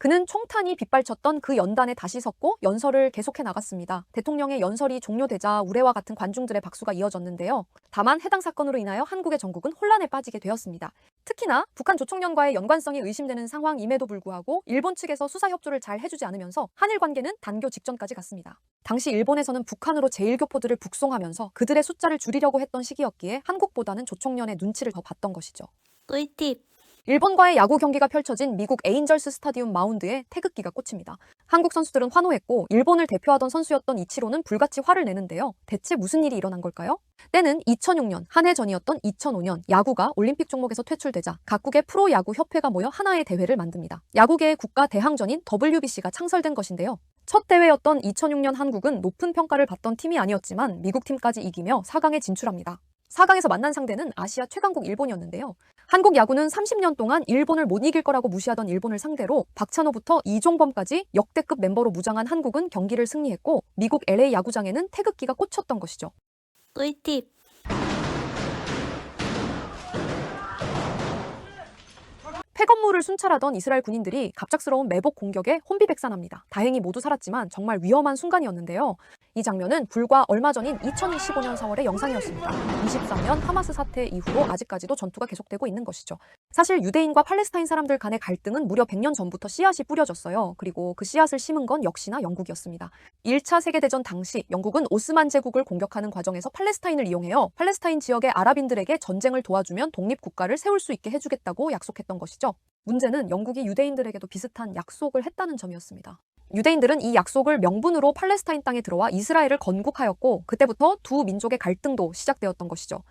[SPEAKER 1] 그는 총탄이 빗발쳤던 그 연단에 다시 섰고 연설을 계속해 나갔습니다. 대통령의 연설이 종료되자 우레와 같은 관중들의 박수가 이어졌는데요. 다만 해당 사건으로 인하여 한국의 전국은 혼란에 빠지게 되었습니다. 특히나 북한 조총련과의 연관성이 의심되는 상황임에도 불구하고 일본 측에서 수사 협조를 잘 해주지 않으면서 한일 관계는 단교 직전까지 갔습니다. 당시 일본에서는 북한으로 제1교포들을 북송하면서 그들의 숫자를 줄이려고 했던 시기였기에 한국보다는 조총련의 눈치를 더 봤던 것이죠.
[SPEAKER 2] 꿀팁.
[SPEAKER 1] 일본과의 야구 경기가 펼쳐진 미국 에인절스 스타디움 마운드에 태극기가 꽂힙니다. 한국 선수들은 환호했고 일본을 대표하던 선수였던 이치로는 불같이 화를 내는데요. 대체 무슨 일이 일어난 걸까요? 때는 2006년 한 해 전이었던 2005년 야구가 올림픽 종목에서 퇴출되자 각국의 프로야구 협회가 모여 하나의 대회를 만듭니다. 야구계의 국가 대항전인 WBC가 창설된 것인데요. 첫 대회였던 2006년 한국은 높은 평가를 받던 팀이 아니었지만 미국 팀까지 이기며 4강에 진출합니다. 4강에서 만난 상대는 아시아 최강국 일본이었는데요. 한국 야구는 30년 동안 일본을 못 이길 거라고 무시하던 일본을 상대로 박찬호부터 이종범까지 역대급 멤버로 무장한 한국은 경기를 승리했고 미국 LA 야구장에는 태극기가 꽂혔던 것이죠.
[SPEAKER 2] 꿀팁.
[SPEAKER 1] 폐건물을 순찰하던 이스라엘 군인들이 갑작스러운 매복 공격에 혼비백산합니다. 다행히 모두 살았지만 정말 위험한 순간이었는데요. 이 장면은 불과 얼마 전인 2015년 4월의 영상이었습니다. 23년 하마스 사태 이후로 아직까지도 전투가 계속되고 있는 것이죠. 사실 유대인과 팔레스타인 사람들 간의 갈등은 무려 100년 전부터 씨앗이 뿌려졌어요. 그리고 그 씨앗을 심은 건 역시나 영국이었습니다. 1차 세계대전 당시 영국은 오스만 제국을 공격하는 과정에서 팔레스타인을 이용해요. 팔레스타인 지역의 아랍인들에게 전쟁을 도와주면 독립국가를 세울 수 있게 해주겠다고 약속했던 것이죠. 문제는 영국이 유대인들에게도 비슷한 약속을 했다는 점이었습니다. 유대인들은 이 약속을 명분으로 팔레스타인 땅에 들어와 이스라엘을 건국하였고 그때부터 두 민족의 갈등도 시작되었던 것이죠.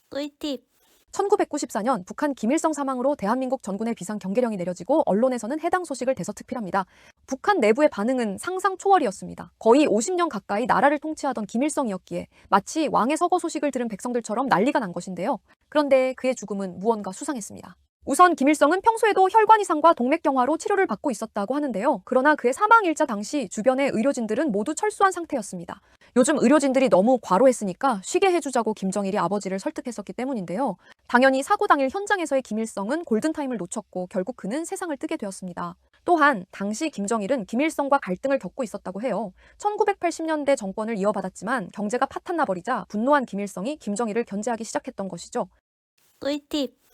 [SPEAKER 2] 꿀팁.
[SPEAKER 1] 1994년 북한 김일성 사망으로 대한민국 전군의 비상 경계령이 내려지고 언론에서는 해당 소식을 대서특필합니다. 북한 내부의 반응은 상상 초월이었습니다. 거의 50년 가까이 나라를 통치하던 김일성이었기에 마치 왕의 서거 소식을 들은 백성들처럼 난리가 난 것인데요. 그런데 그의 죽음은 무언가 수상했습니다. 우선 김일성은 평소에도 혈관 이상과 동맥경화로 치료를 받고 있었다고 하는데요. 그러나 그의 사망일자 당시 주변의 의료진들은 모두 철수한 상태였습니다. 요즘 의료진들이 너무 과로했으니까 쉬게 해주자고 김정일이 아버지를 설득했었기 때문인데요. 당연히 사고 당일 현장에서의 김일성은 골든타임을 놓쳤고 결국 그는 세상을 뜨게 되었습니다. 또한 당시 김정일은 김일성과 갈등을 겪고 있었다고 해요. 1980년대 정권을 이어받았지만 경제가 파탄나버리자 분노한 김일성이 김정일을 견제하기 시작했던 것이죠.
[SPEAKER 2] 꿀팁.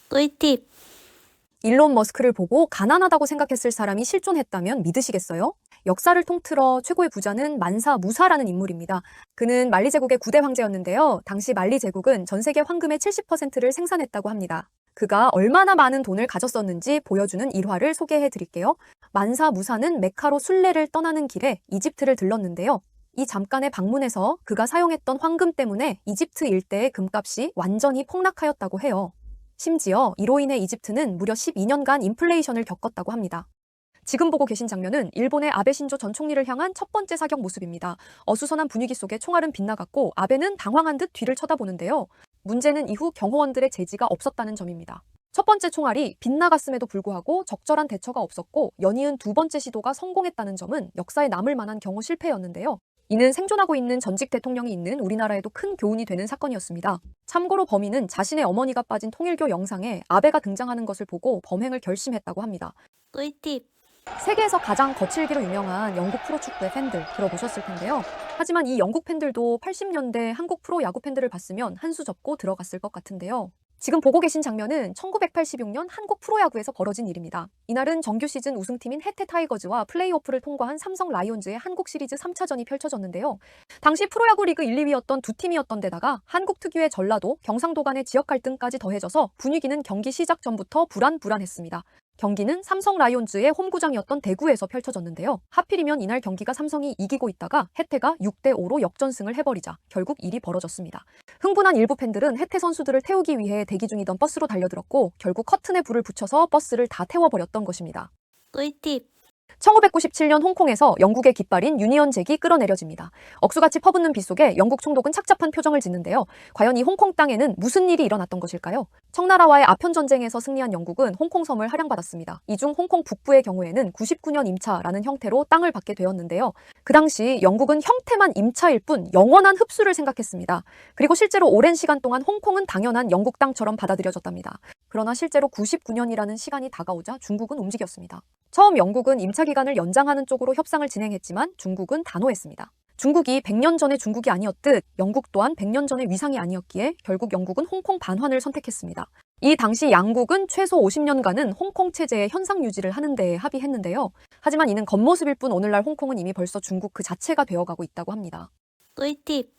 [SPEAKER 2] 꿀팁.
[SPEAKER 1] 일론 머스크를 보고 가난하다고 생각했을 사람이 실존했다면 믿으시겠어요? 역사를 통틀어 최고의 부자는 만사 무사라는 인물입니다. 그는 말리 제국의 9대 황제였는데요. 당시 말리 제국은 전 세계 황금의 70%를 생산했다고 합니다. 그가 얼마나 많은 돈을 가졌었는지 보여주는 일화를 소개해 드릴게요. 만사 무사는 메카로 순례를 떠나는 길에 이집트를 들렀는데요. 이 잠깐의 방문에서 그가 사용했던 황금 때문에 이집트 일대의 금값이 완전히 폭락하였다고 해요. 심지어 이로 인해 이집트는 무려 12년간 인플레이션을 겪었다고 합니다. 지금 보고 계신 장면은 일본의 아베 신조 전 총리를 향한 첫 번째 사격 모습입니다. 어수선한 분위기 속에 총알은 빗나갔고 아베는 당황한 듯 뒤를 쳐다보는데요. 문제는 이후 경호원들의 제지가 없었다는 점입니다. 첫 번째 총알이 빗나갔음에도 불구하고 적절한 대처가 없었고 연이은 두 번째 시도가 성공했다는 점은 역사에 남을 만한 경호 실패였는데요. 이는 생존하고 있는 전직 대통령이 있는 우리나라에도 큰 교훈이 되는 사건이었습니다. 참고로 범인은 자신의 어머니가 빠진 통일교 영상에 아베가 등장하는 것을 보고 범행을 결심했다고 합니다.
[SPEAKER 2] 꿀팁.
[SPEAKER 1] 세계에서 가장 거칠기로 유명한 영국 프로축구의 팬들 들어보셨을 텐데요. 하지만 이 영국 팬들도 80년대 한국 프로야구 팬들을 봤으면 한 수 접고 들어갔을 것 같은데요. 지금 보고 계신 장면은 1986년 한국 프로야구에서 벌어진 일입니다. 이날은 정규 시즌 우승팀인 해태 타이거즈와 플레이오프를 통과한 삼성 라이온즈의 한국 시리즈 3차전이 펼쳐졌는데요. 당시 프로야구 리그 1, 2위였던 두 팀이었던 데다가 한국 특유의 전라도, 경상도 간의 지역 갈등까지 더해져서 분위기는 경기 시작 전부터 불안했습니다. 경기는 삼성 라이온즈의 홈구장이었던 대구에서 펼쳐졌는데요. 하필이면 이날 경기가 삼성이 이기고 있다가 해태가 6대5로 역전승을 해버리자 결국 일이 벌어졌습니다. 흥분한 일부 팬들은 해태 선수들을 태우기 위해 대기 중이던 버스로 달려들었고 결국 커튼에 불을 붙여서 버스를 다 태워버렸던 것입니다.
[SPEAKER 2] 꿀팁.
[SPEAKER 1] 1997년 홍콩에서 영국의 깃발인 유니언 잭이 끌어내려집니다. 억수같이 퍼붓는 비 속에 영국 총독은 착잡한 표정을 짓는데요. 과연 이 홍콩 땅에는 무슨 일이 일어났던 것일까요? 청나라와의 아편 전쟁에서 승리한 영국은 홍콩섬을 할양받았습니다. 이 중 홍콩 북부의 경우에는 99년 임차라는 형태로 땅을 받게 되었는데요. 그 당시 영국은 형태만 임차일 뿐 영원한 흡수를 생각했습니다. 그리고 실제로 오랜 시간 동안 홍콩은 당연한 영국 땅처럼 받아들여졌답니다. 그러나 실제로 99년이라는 시간이 다가오자 중국은 움직였습니다. 처음 영국은 임차 기간을 연장하는 쪽으로 협상을 진행했지만 중국은 단호했습니다. 중국이 100년 전의 중국이 아니었듯 영국 또한 100년 전의 위상이 아니었기에 결국 영국은 홍콩 반환을 선택했습니다. 이 당시 양국은 최소 50년간은 홍콩 체제의 현상 유지를 하는 데 합의했는데요. 하지만 이는 겉모습일 뿐 오늘날 홍콩은 이미 벌써 중국 그 자체가 되어가고 있다고 합니다.
[SPEAKER 2] 꿀팁.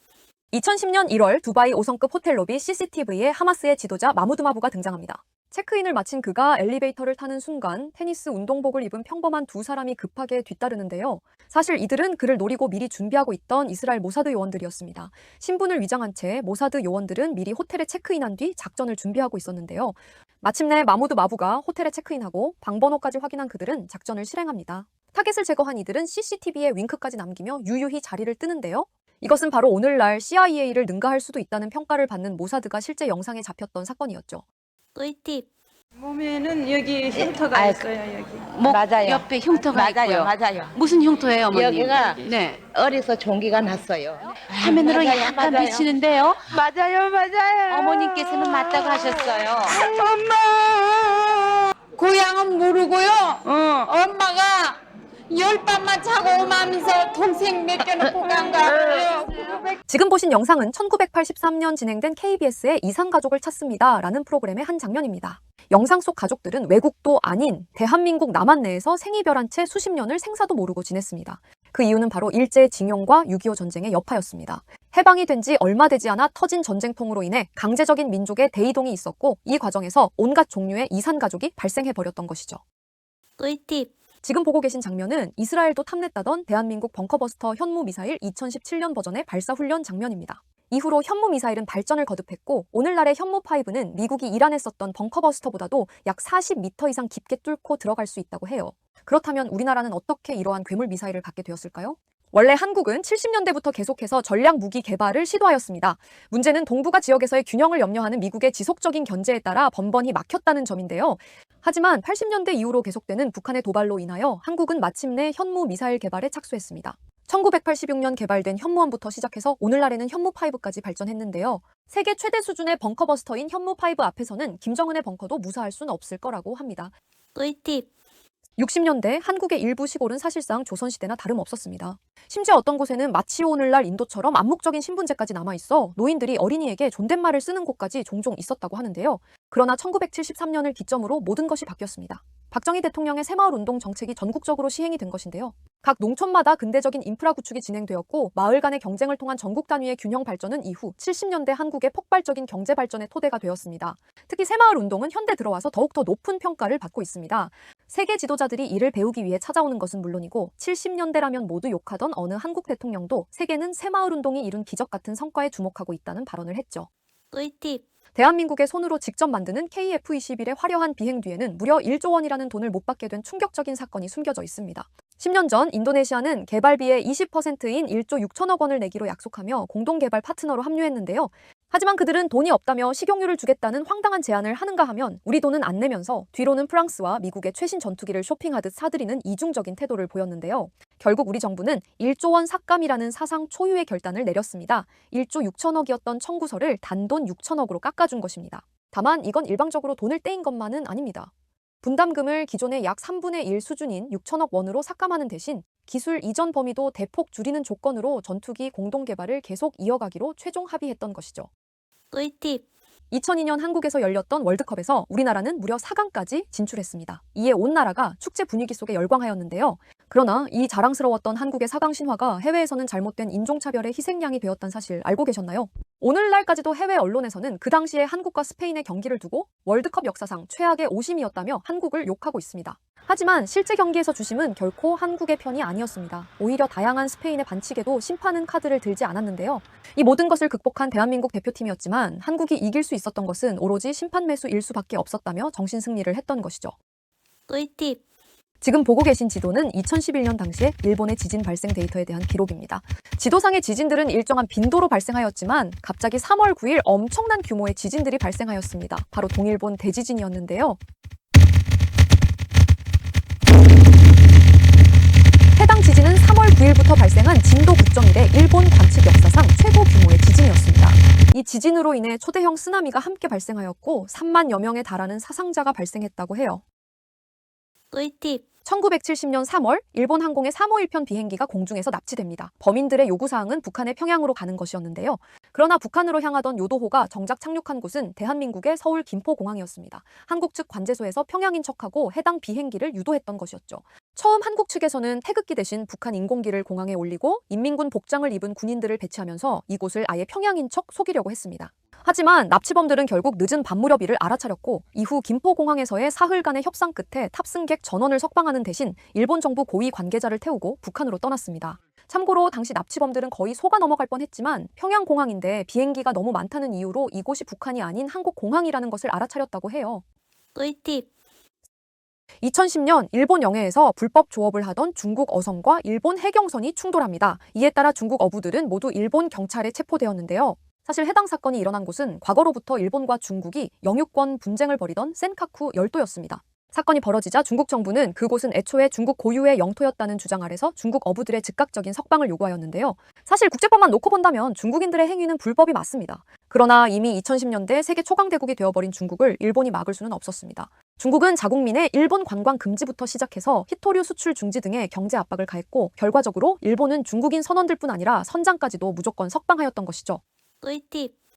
[SPEAKER 1] 2010년 1월 두바이 5성급 호텔 로비 CCTV에 하마스의 지도자 마무드 마부가 등장합니다. 체크인을 마친 그가 엘리베이터를 타는 순간 테니스 운동복을 입은 평범한 두 사람이 급하게 뒤따르는데요. 사실 이들은 그를 노리고 미리 준비하고 있던 이스라엘 모사드 요원들이었습니다. 신분을 위장한 채 모사드 요원들은 미리 호텔에 체크인한 뒤 작전을 준비하고 있었는데요. 마침내 마무드 마부가 호텔에 체크인하고 방번호까지 확인한 그들은 작전을 실행합니다. 타겟을 제거한 이들은 CCTV에 윙크까지 남기며 유유히 자리를 뜨는데요. 이것은 바로 오늘날 CIA를 능가할 수도 있다는 평가를 받는 모사드가 실제 영상에 잡혔던 사건이었죠.
[SPEAKER 2] 꿀팁.
[SPEAKER 9] 몸에는 여기 흉터가 있어요. 여기.
[SPEAKER 12] 목 맞아요. 옆에 흉터가 있고요.
[SPEAKER 13] 맞아요.
[SPEAKER 12] 무슨 흉터예요, 어머니?
[SPEAKER 13] 여기가
[SPEAKER 12] 네.
[SPEAKER 13] 어려서 종기가 났어요.
[SPEAKER 12] 화면으로
[SPEAKER 13] 맞아요,
[SPEAKER 12] 약간
[SPEAKER 13] 맞아요.
[SPEAKER 12] 비치는데요.
[SPEAKER 13] 맞아요.
[SPEAKER 12] 어머님께서는 맞다고 하셨어요.
[SPEAKER 13] 엄마!
[SPEAKER 12] 고향은 모르고요. 엄마가 열밤만 자고 오면서 동생 맡겨놓고 간 거예요.
[SPEAKER 1] 지금 보신 영상은 1983년 진행된 KBS의 이산가족을 찾습니다 라는 프로그램의 한 장면입니다. 영상 속 가족들은 외국도 아닌 대한민국 남한 내에서 생이별한 채 수십 년을 생사도 모르고 지냈습니다. 그 이유는 바로 일제징용과 6.25 전쟁의 여파였습니다. 해방이 된 지 얼마 되지 않아 터진 전쟁통으로 인해 강제적인 민족의 대이동이 있었고 이 과정에서 온갖 종류의 이산가족이 발생해버렸던 것이죠.
[SPEAKER 2] 꿀팁.
[SPEAKER 1] 지금 보고 계신 장면은 이스라엘도 탐냈다던 대한민국 벙커버스터 현무미사일 2017년 버전의 발사훈련 장면입니다. 이후로 현무미사일은 발전을 거듭했고 오늘날의 현무5는 미국이 이란에 썼던 벙커버스터보다도 약 40m 이상 깊게 뚫고 들어갈 수 있다고 해요. 그렇다면 우리나라는 어떻게 이러한 괴물미사일을 갖게 되었을까요? 원래 한국은 70년대부터 계속해서 전략무기 개발을 시도하였습니다. 문제는 동북아 지역에서의 균형을 염려하는 미국의 지속적인 견제에 따라 번번이 막혔다는 점인데요. 하지만 80년대 이후로 계속되는 북한의 도발로 인하여 한국은 마침내 현무 미사일 개발에 착수했습니다. 1986년 개발된 현무원부터 시작해서 오늘날에는 현무5까지 발전했는데요. 세계 최대 수준의 벙커버스터인 현무5 앞에서는 김정은의 벙커도 무사할 수는 없을 거라고 합니다.
[SPEAKER 2] 꿀팁.
[SPEAKER 1] 60년대 한국의 일부 시골은 사실상 조선시대나 다름없었습니다. 심지어 어떤 곳에는 마치 오늘날 인도처럼 암묵적인 신분제까지 남아있어 노인들이 어린이에게 존댓말을 쓰는 곳까지 종종 있었다고 하는데요. 그러나 1973년을 기점으로 모든 것이 바뀌었습니다. 박정희 대통령의 새마을운동 정책이 전국적으로 시행이 된 것인데요. 각 농촌마다 근대적인 인프라 구축이 진행되었고 마을 간의 경쟁을 통한 전국 단위의 균형 발전은 이후 70년대 한국의 폭발적인 경제 발전의 토대가 되었습니다. 특히 새마을운동은 현대 들어와서 더욱더 높은 평가를 받고 있습니다. 세계 지도자들이 이를 배우기 위해 찾아오는 것은 물론이고 70년대라면 모두 욕하던 어느 한국 대통령도 세계는 새마을운동이 이룬 기적 같은 성과에 주목하고 있다는 발언을 했죠.
[SPEAKER 2] 꿀팁.
[SPEAKER 1] 대한민국의 손으로 직접 만드는 KF-21의 화려한 비행 뒤에는 무려 1조 원이라는 돈을 못 받게 된 충격적인 사건이 숨겨져 있습니다. 10년 전 인도네시아는 개발비의 20%인 1조 6천억 원을 내기로 약속하며 공동개발 파트너로 합류했는데요. 하지만 그들은 돈이 없다며 식용유를 주겠다는 황당한 제안을 하는가 하면 우리 돈은 안 내면서 뒤로는 프랑스와 미국의 최신 전투기를 쇼핑하듯 사들이는 이중적인 태도를 보였는데요. 결국 우리 정부는 1조 원 삭감이라는 사상 초유의 결단을 내렸습니다. 1조 6천억이었던 청구서를 단돈 6천억으로 깎아준 것입니다. 다만 이건 일방적으로 돈을 떼인 것만은 아닙니다. 분담금을 기존의 약 3분의 1 수준인 6천억 원으로 삭감하는 대신 기술 이전 범위도 대폭 줄이는 조건으로 전투기 공동 개발을 계속 이어가기로 최종 합의했던 것이죠.
[SPEAKER 2] 꿀팁.
[SPEAKER 1] 2002년 한국에서 열렸던 월드컵에서 우리나라는 무려 4강까지 진출했습니다. 이에 온 나라가 축제 분위기 속에 열광하였는데요. 그러나 이 자랑스러웠던 한국의 4강 신화가 해외에서는 잘못된 인종차별의 희생양이 되었다는 사실 알고 계셨나요? 오늘날까지도 해외 언론에서는 그 당시에 한국과 스페인의 경기를 두고 월드컵 역사상 최악의 오심이었다며 한국을 욕하고 있습니다. 하지만 실제 경기에서 주심은 결코 한국의 편이 아니었습니다. 오히려 다양한 스페인의 반칙에도 심판은 카드를 들지 않았는데요. 이 모든 것을 극복한 대한민국 대표팀이었지만 한국이 이길 수 있었던 것은 오로지 심판 매수일 수밖에 없었다며 정신승리를 했던 것이죠.
[SPEAKER 2] 꿀팁.
[SPEAKER 1] 지금 보고 계신 지도는 2011년 당시의 일본의 지진 발생 데이터에 대한 기록입니다. 지도상의 지진들은 일정한 빈도로 발생하였지만 갑자기 3월 9일 엄청난 규모의 지진들이 발생하였습니다. 바로 동일본 대지진이었는데요. 해당 지진은 3월 9일부터 발생한 진도 9.1의 일본 관측 역사상 최고 규모의 지진이었습니다. 이 지진으로 인해 초대형 쓰나미가 함께 발생하였고 3만여 명에 달하는 사상자가 발생했다고 해요.
[SPEAKER 2] 꿀팁.
[SPEAKER 1] 1970년 3월 일본 항공의 351편 비행기가 공중에서 납치됩니다. 범인들의 요구사항은 북한의 평양으로 가는 것이었는데요. 그러나 북한으로 향하던 요도호가 정작 착륙한 곳은 대한민국의 서울 김포공항이었습니다. 한국 측 관제소에서 평양인 척하고 해당 비행기를 유도했던 것이었죠. 처음 한국 측에서는 태극기 대신 북한 인공기를 공항에 올리고 인민군 복장을 입은 군인들을 배치하면서 이곳을 아예 평양인 척 속이려고 했습니다. 하지만 납치범들은 결국 늦은 밤 무렵 이를 알아차렸고 이후 김포공항에서의 사흘간의 협상 끝에 탑승객 전원을 석방하는 대신 일본 정부 고위 관계자를 태우고 북한으로 떠났습니다. 참고로 당시 납치범들은 거의 속아 넘어갈 뻔했지만 평양공항인데 비행기가 너무 많다는 이유로 이곳이 북한이 아닌 한국 공항이라는 것을 알아차렸다고 해요.
[SPEAKER 2] 꿀팁.
[SPEAKER 1] 2010년 일본 영해에서 불법 조업을 하던 중국 어선과 일본 해경선이 충돌합니다. 이에 따라 중국 어부들은 모두 일본 경찰에 체포되었는데요. 사실 해당 사건이 일어난 곳은 과거로부터 일본과 중국이 영유권 분쟁을 벌이던 센카쿠 열도였습니다. 사건이 벌어지자 중국 정부는 그곳은 애초에 중국 고유의 영토였다는 주장 아래서 중국 어부들의 즉각적인 석방을 요구하였는데요. 사실 국제법만 놓고 본다면 중국인들의 행위는 불법이 맞습니다. 그러나 이미 2010년대 세계 초강대국이 되어버린 중국을 일본이 막을 수는 없었습니다. 중국은 자국민의 일본 관광 금지부터 시작해서 히토류 수출 중지 등의 경제 압박을 가했고 결과적으로 일본은 중국인 선원들뿐 아니라 선장까지도 무조건 석방하였던 것이죠.
[SPEAKER 2] 꿀팁.